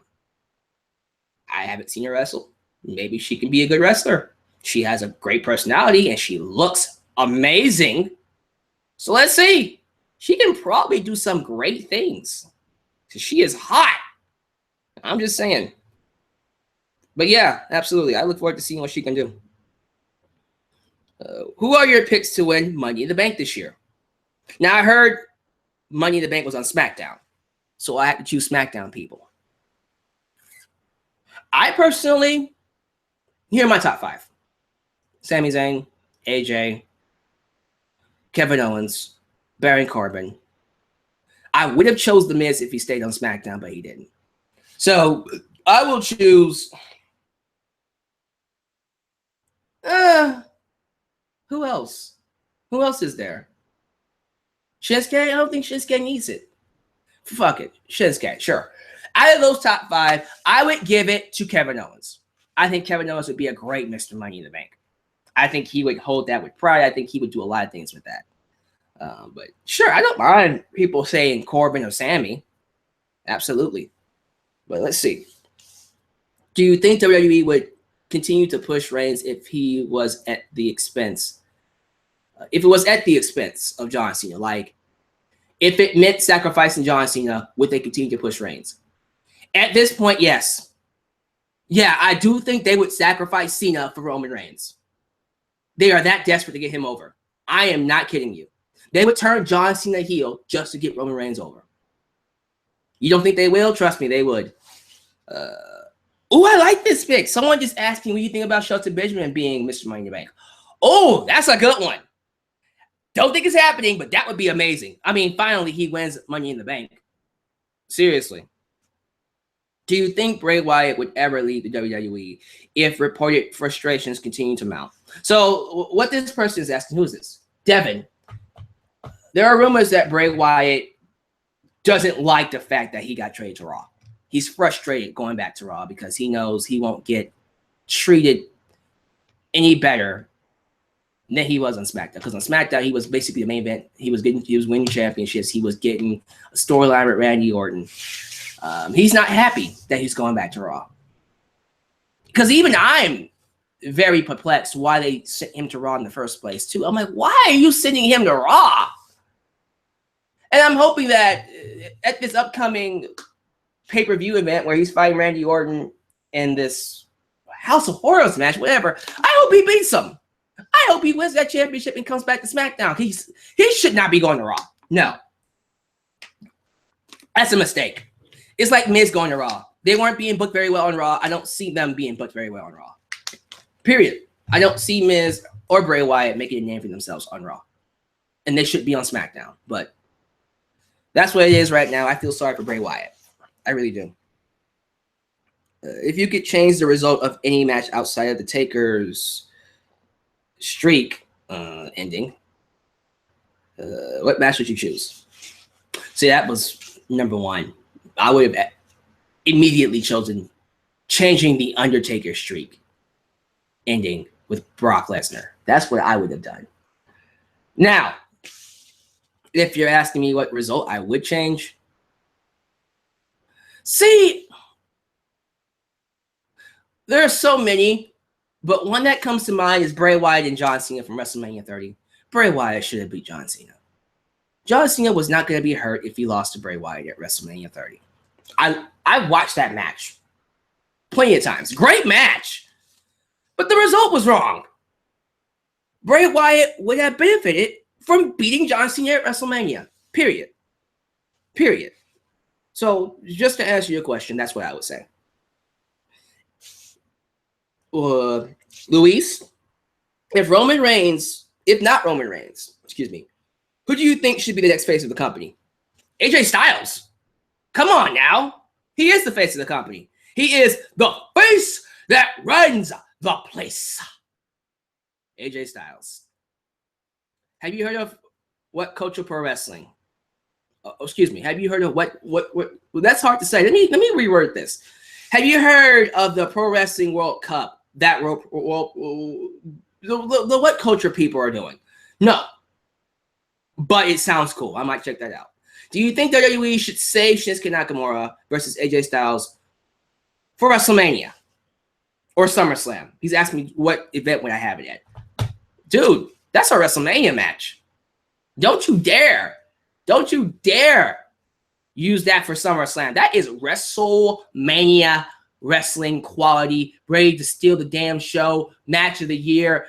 S1: I haven't seen her wrestle. Maybe she can be a good wrestler. She has a great personality and she looks amazing. So let's see. She can probably do some great things. She is hot. I'm just saying. But yeah, absolutely. I look forward to seeing what she can do. Who are your picks to win Money in the Bank this year? Now, I heard Money in the Bank was on SmackDown. So I have to choose SmackDown people. I personally, here are my top 5. Sami Zayn, AJ, Kevin Owens, Baron Corbin. I would have chose The Miz if he stayed on SmackDown, but he didn't. So I will choose. Who else? Who else is there? Shinsuke? I don't think Shinsuke needs it. Fuck it. Shinsuke, sure. Out of those top 5, I would give it to Kevin Owens. I think Kevin Owens would be a great Mr. Money in the Bank. I think he would hold that with pride. I think he would do a lot of things with that. But sure, I don't mind people saying Corbin or Sammy. Absolutely. But let's see. Do you think WWE would continue to push Reigns if he was at the expense? If it was at the expense of John Cena? Like, if it meant sacrificing John Cena, would they continue to push Reigns? At this point, yes. Yeah, I do think they would sacrifice Cena for Roman Reigns. They are that desperate to get him over. I am not kidding you. They would turn John Cena heel just to get Roman Reigns over. You don't think they will? Trust me, they would. Oh, I like this pick. Someone just asked me what you think about Shelton Benjamin being Mr. Money in the Bank. Oh, that's a good one. Don't think it's happening, but that would be amazing. I mean, finally, he wins Money in the Bank. Seriously. Do you think Bray Wyatt would ever leave the WWE if reported frustrations continue to mount? So what this person is asking, who is this? Devin. There are rumors that Bray Wyatt doesn't like the fact that he got traded to Raw. He's frustrated going back to Raw because he knows he won't get treated any better than he was on SmackDown. Because on SmackDown, he was basically the main event. He was winning championships. He was getting a storyline with Randy Orton. He's not happy that he's going back to Raw. Because even I'm very perplexed why they sent him to Raw in the first place, too. I'm like, why are you sending him to Raw? And I'm hoping that at this upcoming pay-per-view event where he's fighting Randy Orton in this House of Horrors match, whatever, I hope he beats him. I hope he wins that championship and comes back to SmackDown. He should not be going to Raw. No. That's a mistake. It's like Miz going to Raw. They weren't being booked very well on Raw. I don't see them being booked very well on Raw. Period. I don't see Miz or Bray Wyatt making a name for themselves on Raw. And they should be on SmackDown. But that's what it is right now. I feel sorry for Bray Wyatt. I really do. If you could change the result of any match outside of the Taker's streak ending, what match would you choose? See, that was number one. I would have immediately chosen changing the Undertaker streak ending with Brock Lesnar. That's what I would have done. Now, if you're asking me what result I would change, see, there are so many, but one that comes to mind is Bray Wyatt and John Cena from WrestleMania 30. Bray Wyatt should have beat John Cena. John Cena was not going to be hurt if he lost to Bray Wyatt at WrestleMania 30. I watched that match plenty of times. Great match. But the result was wrong. Bray Wyatt would have benefited from beating John Cena at WrestleMania. Period. Period. So just to answer your question, that's what I would say. Luis, if not Roman Reigns, excuse me, who do you think should be the next face of the company? AJ Styles. Come on now. He is the face of the company. He is the face that runs the place. AJ Styles. Have you heard of What Culture Pro Wrestling? Excuse me. Have you heard of what that's hard to say. Let me reword this. Have you heard of the Pro Wrestling World Cup that the What Culture people are doing? No. But it sounds cool. I might check that out. Do you think WWE should save Shinsuke Nakamura versus AJ Styles for WrestleMania or SummerSlam? He's asked me what event would I have it at. Dude, that's a WrestleMania match. Don't you dare use that for SummerSlam. That is WrestleMania wrestling quality, ready to steal the damn show, match of the year.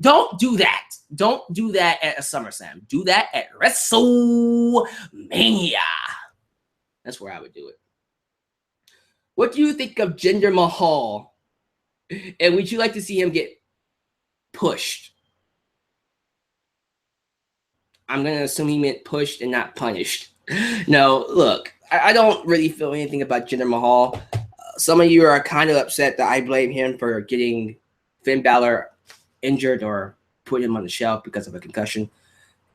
S1: Don't do that. Don't do that at a SummerSlam. Do that at WrestleMania. That's where I would do it. What do you think of Jinder Mahal? And would you like to see him get pushed? I'm going to assume he meant pushed and not punished. No, look, I don't really feel anything about Jinder Mahal. Some of you are kind of upset that I blame him for getting Finn Balor injured or put him on the shelf because of a concussion.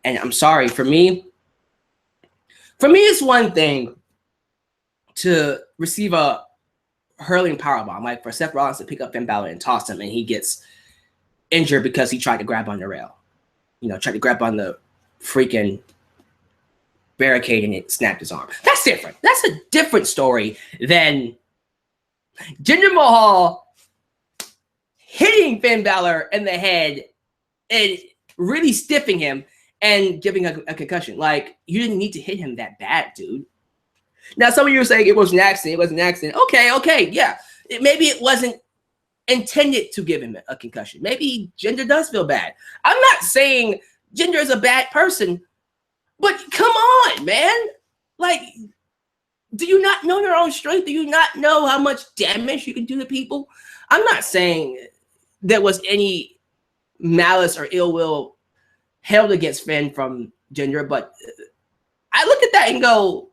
S1: And I'm sorry, for me, it's one thing to receive a hurling powerbomb, like for Seth Rollins to pick up Finn Balor and toss him, and he gets injured because he tried to grab on the rail. Tried to grab on the freaking barricade and it snapped his arm. That's different. That's a different story than Jinder Mahal hitting Finn Balor in the head and really stiffing him and giving a concussion. Like, you didn't need to hit him that bad, dude. Now, some of you are saying it was an accident. It was an accident. Okay, yeah. Maybe it wasn't intended to give him a concussion. Maybe Jinder does feel bad. I'm not saying Jinder is a bad person, but come on, man. Like, do you not know your own strength? Do you not know how much damage you can do to people? I'm not saying there was any malice or ill will held against Finn from Jinder, but I look at that and go,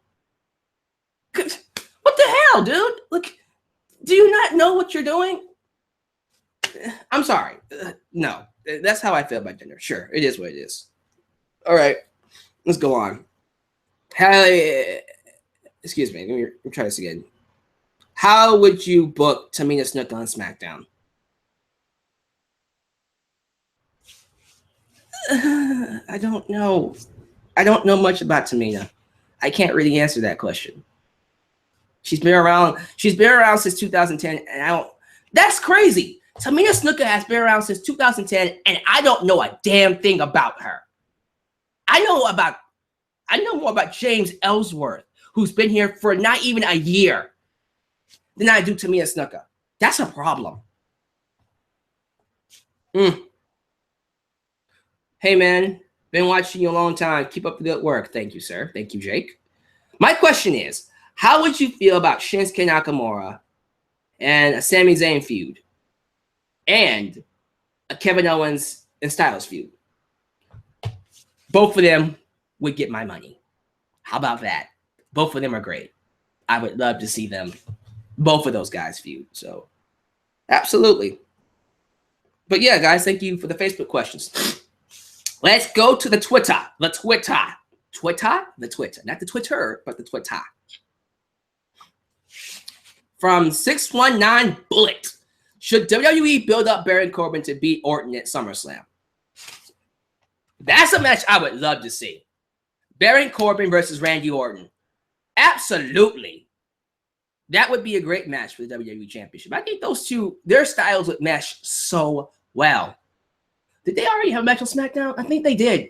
S1: what the hell, dude? Look, do you not know what you're doing? I'm sorry. No, that's how I feel about Jinder. Sure, it is what it is. All right, let's go on. Excuse me, let me try this again. How would you book Tamina Snuka on SmackDown? I don't know. I don't know much about Tamina. I can't really answer that question. She's been around since 2010, and that's crazy. Tamina Snuka has been around since 2010, and I don't know a damn thing about her. I know more about James Ellsworth, who's been here for not even a year, than I do Tamina Snuka. That's a problem. Hey, man. Been watching you a long time. Keep up the good work. Thank you, sir. Thank you, Jake. My question is, how would you feel about Shinsuke Nakamura and a Sami Zayn feud and a Kevin Owens and Styles feud? Both of them would get my money. How about that? Both of them are great. I would love to see them, both of those guys feud. So, absolutely. But yeah, guys, thank you for the Facebook questions. Let's go to the Twitter. The Twitter. Twitter? The Twitter. Not the Twitter, but the Twitter. From 619 Bullet. Should WWE build up Baron Corbin to beat Orton at SummerSlam? That's a match I would love to see. Baron Corbin versus Randy Orton. Absolutely. That would be a great match for the WWE Championship. I think those two, their styles would mesh so well. Did they already have a match on SmackDown? I think they did.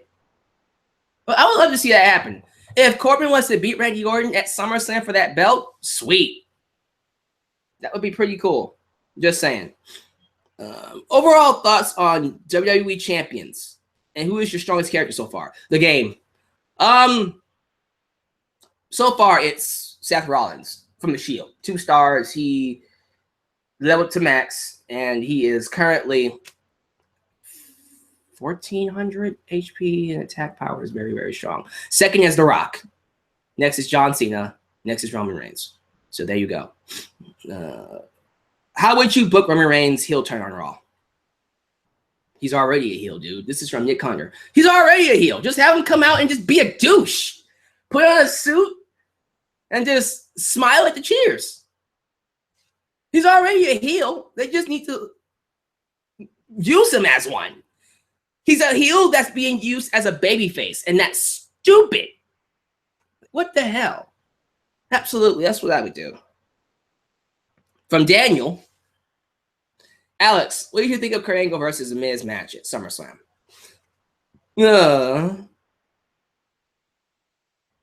S1: But I would love to see that happen. If Corbin wants to beat Randy Orton at SummerSlam for that belt, sweet. That would be pretty cool. Just saying. Overall thoughts on WWE champions and who is your strongest character so far? The game. So far it's Seth Rollins from the Shield. 2 stars. He leveled to max, and he is currently 1,400 HP and attack power is very, very strong. Second is The Rock. Next is John Cena. Next is Roman Reigns. So there you go. How would you book Roman Reigns' heel turn on Raw? He's already a heel, dude. This is from Nick Condor. He's already a heel. Just have him come out and just be a douche. Put on a suit and just smile at the cheers. He's already a heel. They just need to use him as one. He's a heel that's being used as a babyface, and that's stupid. What the hell? Absolutely, that's what I would do. From Daniel, Alex, what do you think of Kurt Angle versus The Miz match at SummerSlam?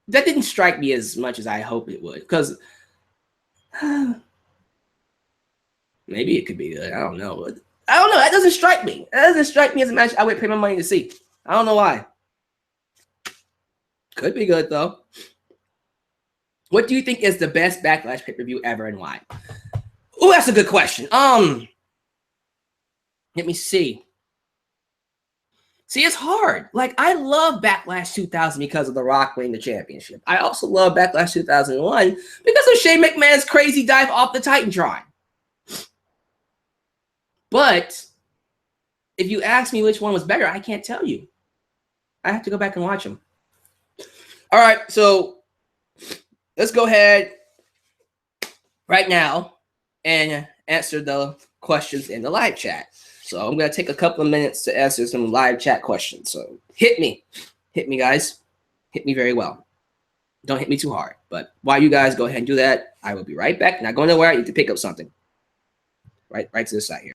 S1: That didn't strike me as much as I hoped it would, because maybe it could be good. I don't know. I don't know. That doesn't strike me. That doesn't strike me as a match I would pay my money to see. I don't know why. Could be good, though. What do you think is the best Backlash pay-per-view ever and why? Oh, that's a good question. Let me see. See, it's hard. Like, I love Backlash 2000 because of The Rock winning the championship. I also love Backlash 2001 because of Shane McMahon's crazy dive off the Titantron. But if you ask me which one was better, I can't tell you. I have to go back and watch them. All right, so let's go ahead right now and answer the questions in the live chat. So I'm going to take a couple of minutes to answer some live chat questions. So hit me. Hit me, guys. Hit me very well. Don't hit me too hard. But while you guys go ahead and do that, I will be right back. Not going nowhere. I need to pick up something. Right to this side here.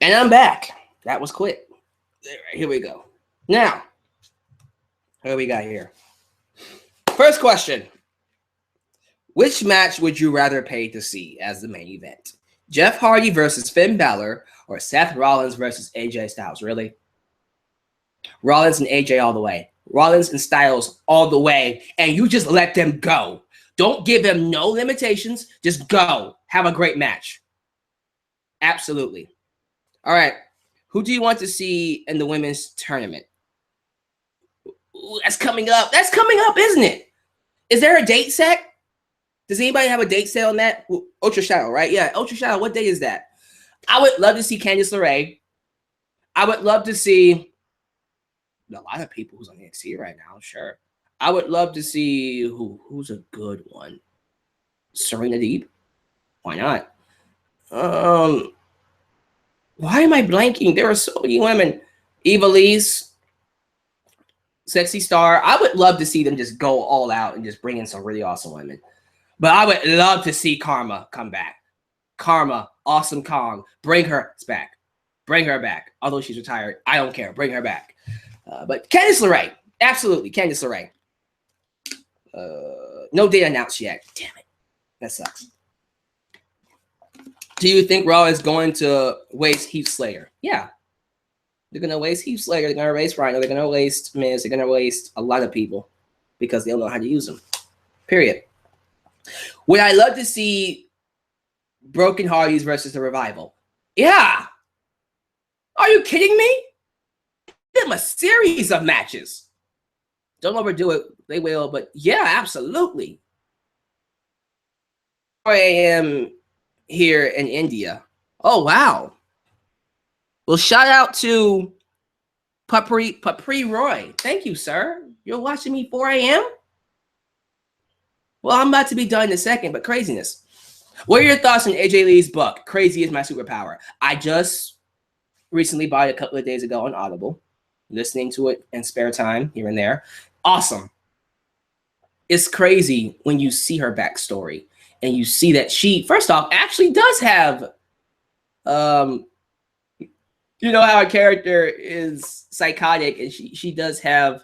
S1: And I'm back. That was quick. All right, here we go. Now, what do we got here? First question. Which match would you rather pay to see as the main event? Jeff Hardy versus Finn Balor or Seth Rollins versus AJ Styles? Really? Rollins and AJ all the way. Rollins and Styles all the way. And you just let them go. Don't give them no limitations. Just go. Have a great match. Absolutely. All right. Who do you want to see in the women's tournament? Ooh, that's coming up. That's coming up, isn't it? Is there a date set? Does anybody have a date set on that? Ultra Shadow, right? Yeah, Ultra Shadow. What day is that? I would love to see Candice LeRae. I would love to see a lot of people who's on NXT right now. Sure. I would love to see who's a good one. Serena Deeb. Why not? Why am I blanking? There are so many women. Eva Lee's, Sexy Star. I would love to see them just go all out and just bring in some really awesome women. But I would love to see Karma come back. Karma, Awesome Kong, bring her back. Bring her back. Although she's retired, I don't care. Bring her back. But Candice LeRae, absolutely, Candice LeRae. No date announced yet. Damn it, that sucks. Do you think Raw is going to waste Heath Slater? Yeah, they're gonna waste Heath Slater. They're gonna waste Rhino. They're gonna waste Miz. They're gonna waste a lot of people because they don't know how to use them. Period. Would I love to see Broken Hardys versus the Revival? Yeah. Are you kidding me? Give them a series of matches. Don't overdo it. They will, but yeah, absolutely. 4 a.m. here in India. Oh, wow. Well, shout out to Papri Roy. Thank you, sir. You're watching me 4 a.m.? Well, I'm about to be done in a second, but craziness. What are your thoughts on AJ Lee's book, Crazy is My Superpower? I just recently bought it a couple of days ago on Audible, listening to it in spare time here and there. Awesome. It's crazy when you see her backstory and you see that she, first off, actually does have, you know how a character is psychotic and she does have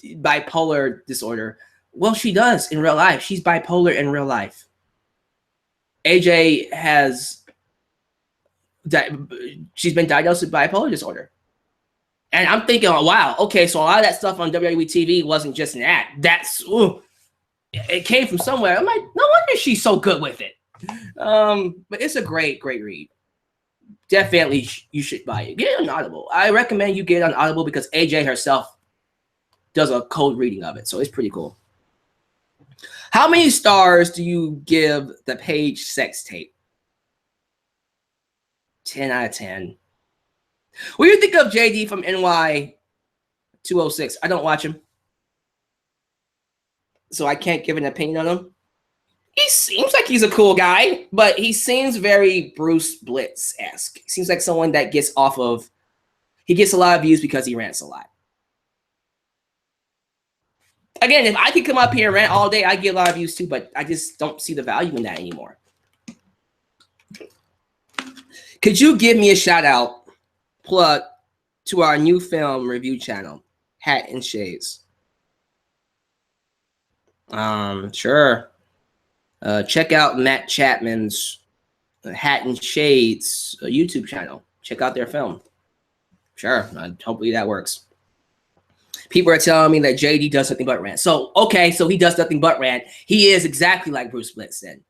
S1: bipolar disorder. Well, she does in real life. She's bipolar in real life. AJ has, she's been diagnosed with bipolar disorder. And I'm thinking, oh, wow, okay, so a lot of that stuff on WWE TV wasn't just an act. That's, it came from somewhere. I'm like, no wonder she's so good with it. But it's a great, great read. Definitely, you should buy it. Get it on Audible. I recommend you get it on Audible because AJ herself does a cold reading of it, so it's pretty cool. How many stars do you give the Paige sex tape? 10 out of 10. What do you think of JD from NY 206? I don't watch him, so I can't give an opinion on him. He seems like he's a cool guy, but he seems very Bruce Blitz-esque. He seems like someone that gets off of, he gets a lot of views because he rants a lot. Again, if I could come up here and rant all day, I'd get a lot of views too, but I just don't see the value in that anymore. Could you give me a shout out, plug to our new film review channel, Hat and Shades? Sure. Check out Matt Chapman's Hat and Shades YouTube channel. Check out their film. Sure. Hopefully that works. People are telling me that JD does nothing but rant. So, okay, so he does nothing but rant. He is exactly like Bruce Blitz then.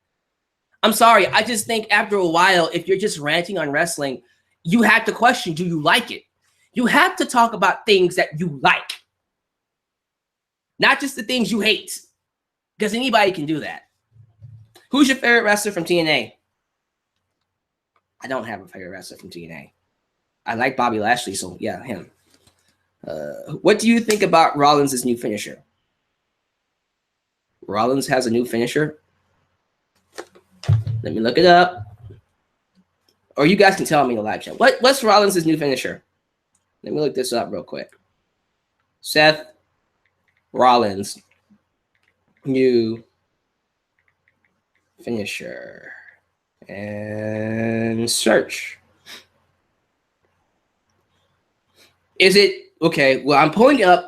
S1: I'm sorry. I just think after a while, if you're just ranting on wrestling, you have to question, do you like it? You have to talk about things that you like. Not just the things you hate. Because anybody can do that. Who's your favorite wrestler from TNA? I don't have a favorite wrestler from TNA. I like Bobby Lashley, so yeah, him. What do you think about Rollins' new finisher? Rollins has a new finisher? Let me look it up. Or you guys can tell me in the live chat. What's Rollins' new finisher? Let me look this up real quick. Seth Rollins' new finisher. And search. Is it okay? Well, I'm pulling up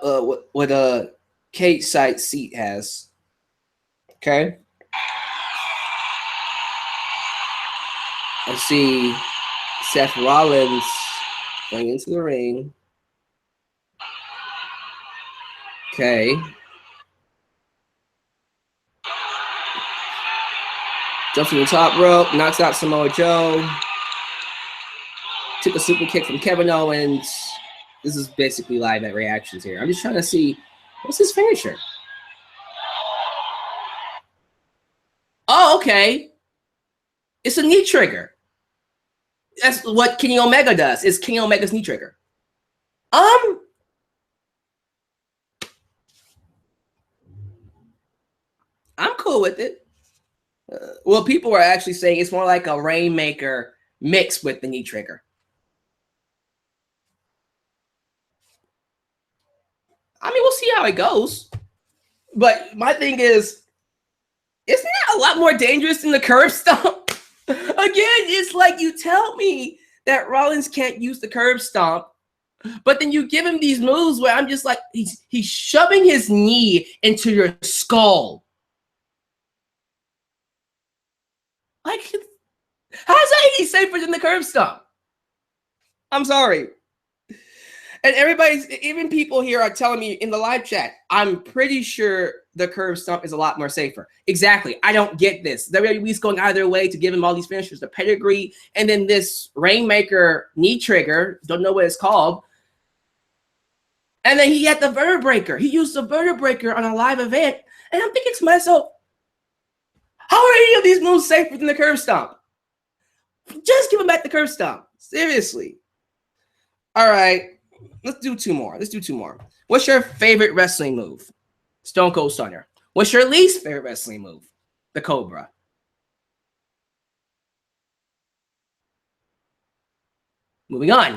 S1: what a Kate site seat has. Okay. Let's see. Seth Rollins going into the ring. Okay. Jumps from the top rope, knocks out Samoa Joe. Took a super kick from Kevin Owens. This is basically live at reactions here. I'm just trying to see, what's his finisher? Oh, okay. It's a knee trigger. That's what Kenny Omega does. It's Kenny Omega's knee trigger. I'm cool with it. Well, people are actually saying it's more like a Rainmaker mixed with the knee trigger. I mean, we'll see how it goes. But my thing is, it's a lot more dangerous than the curb stomp? Again, it's like you tell me that Rollins can't use the curb stomp, but then you give him these moves where I'm just like, he's shoving his knee into your skull. Like, how's that any safer than the curb stomp? I'm sorry. And everybody's, even people here are telling me in the live chat, I'm pretty sure the curb stomp is a lot more safer. Exactly. I don't get this. WWE's going out of their way to give him all these finishers, the pedigree, and then this Rainmaker knee trigger, don't know what it's called. And then he had the vertebraker. He used the vertebraker on a live event. And I'm thinking to myself, how are any of these moves safer than the curb stomp? Just give him back the curb stomp. Seriously. All right. Let's do two more. What's your favorite wrestling move? Stone Cold Stunner. What's your least favorite wrestling move? The Cobra. Moving on.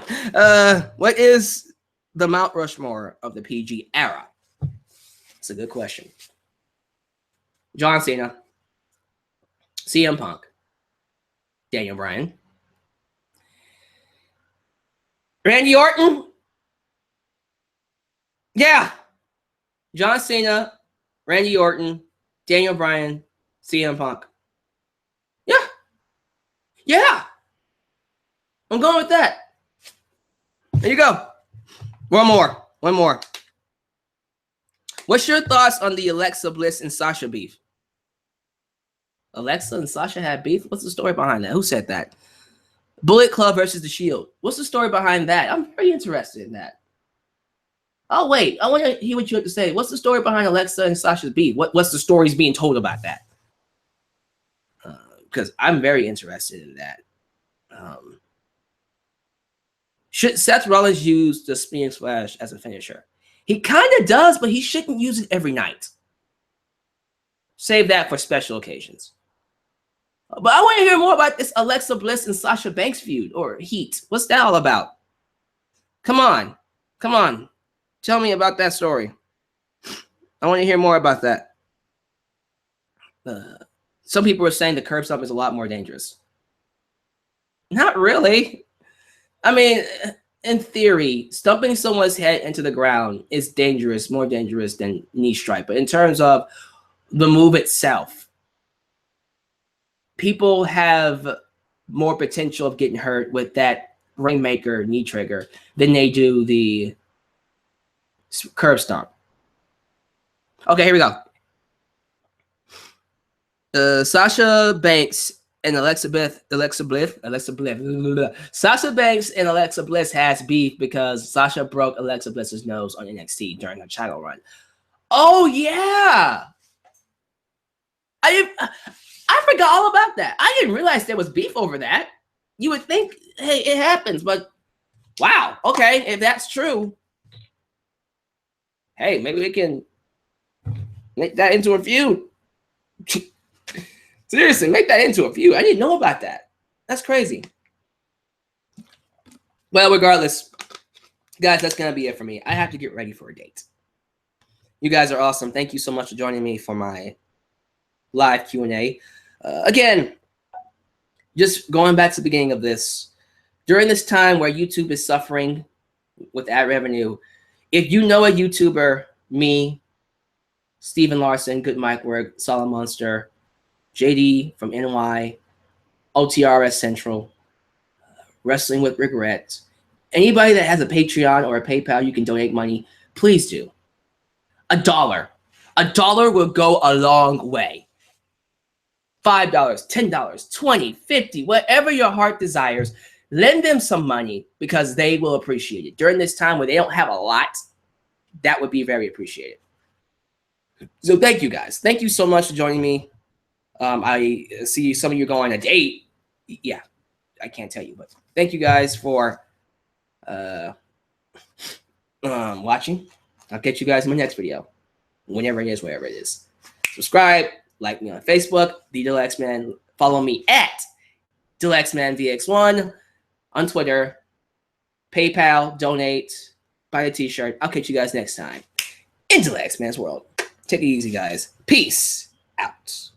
S1: What is the Mount Rushmore of the PG era? That's a good question. John Cena, CM Punk, Daniel Bryan, Randy Orton. Yeah. John Cena, Randy Orton, Daniel Bryan, CM Punk. Yeah. Yeah. I'm going with that. There you go. One more. What's your thoughts on the Alexa Bliss and Sasha beef? Alexa and Sasha had beef? What's the story behind that? Who said that? Bullet Club versus The Shield. What's the story behind that? I'm very interested in that. Oh, wait. I want to hear what you have to say. What's the story behind Alexa and Sasha's beef? What's the stories being told about that? Because I'm very interested in that. Should Seth Rollins use the Spinning Splash as a finisher? He kind of does, but he shouldn't use it every night. Save that for special occasions. But I want to hear more about this Alexa Bliss and Sasha Banks feud or heat. What's that all about? Come on. Tell me about that story. I want to hear more about that. Some people are saying the curb stomp is a lot more dangerous. Not really. I mean, in theory, stumping someone's head into the ground is dangerous, more dangerous than knee strike. But in terms of the move itself, people have more potential of getting hurt with that Rainmaker knee trigger than they do the curb stomp. Okay, here we go. Sasha Banks and Alexa Bliss. Sasha Banks and Alexa Bliss has beef because Sasha broke Alexa Bliss's nose on NXT during her title run. Oh yeah, I forgot all about that. I didn't realize there was beef over that. You would think, hey, it happens, but wow. Okay, if that's true, hey, maybe we can make that into a feud. Seriously, make that into a feud. I didn't know about that. That's crazy. Well, regardless, guys, that's going to be it for me. I have to get ready for a date. You guys are awesome. Thank you so much for joining me for my live Q&A. Again, just going back to the beginning of this, during this time where YouTube is suffering with ad revenue, if you know a YouTuber, me, Steven Larson, Good Mike Work, Solid Monster, JD from NY, OTRS Central, Wrestling with Regrets, anybody that has a Patreon or a PayPal, you can donate money, please do. $1. $1 will go a long way. $5, $10, $20, $50, whatever your heart desires, lend them some money because they will appreciate it. During this time where they don't have a lot, that would be very appreciated. So thank you guys. Thank you so much for joining me. I see some of you go on a date. Yeah, I can't tell you, but thank you guys for watching. I'll catch you guys in my next video, whenever it is, wherever it is. Subscribe, like me on Facebook, the Dalyxman. Follow me at DalyxmanVX1 on Twitter, PayPal, donate, buy a t-shirt. I'll catch you guys next time in Dalyxman's world. Take it easy, guys. Peace out.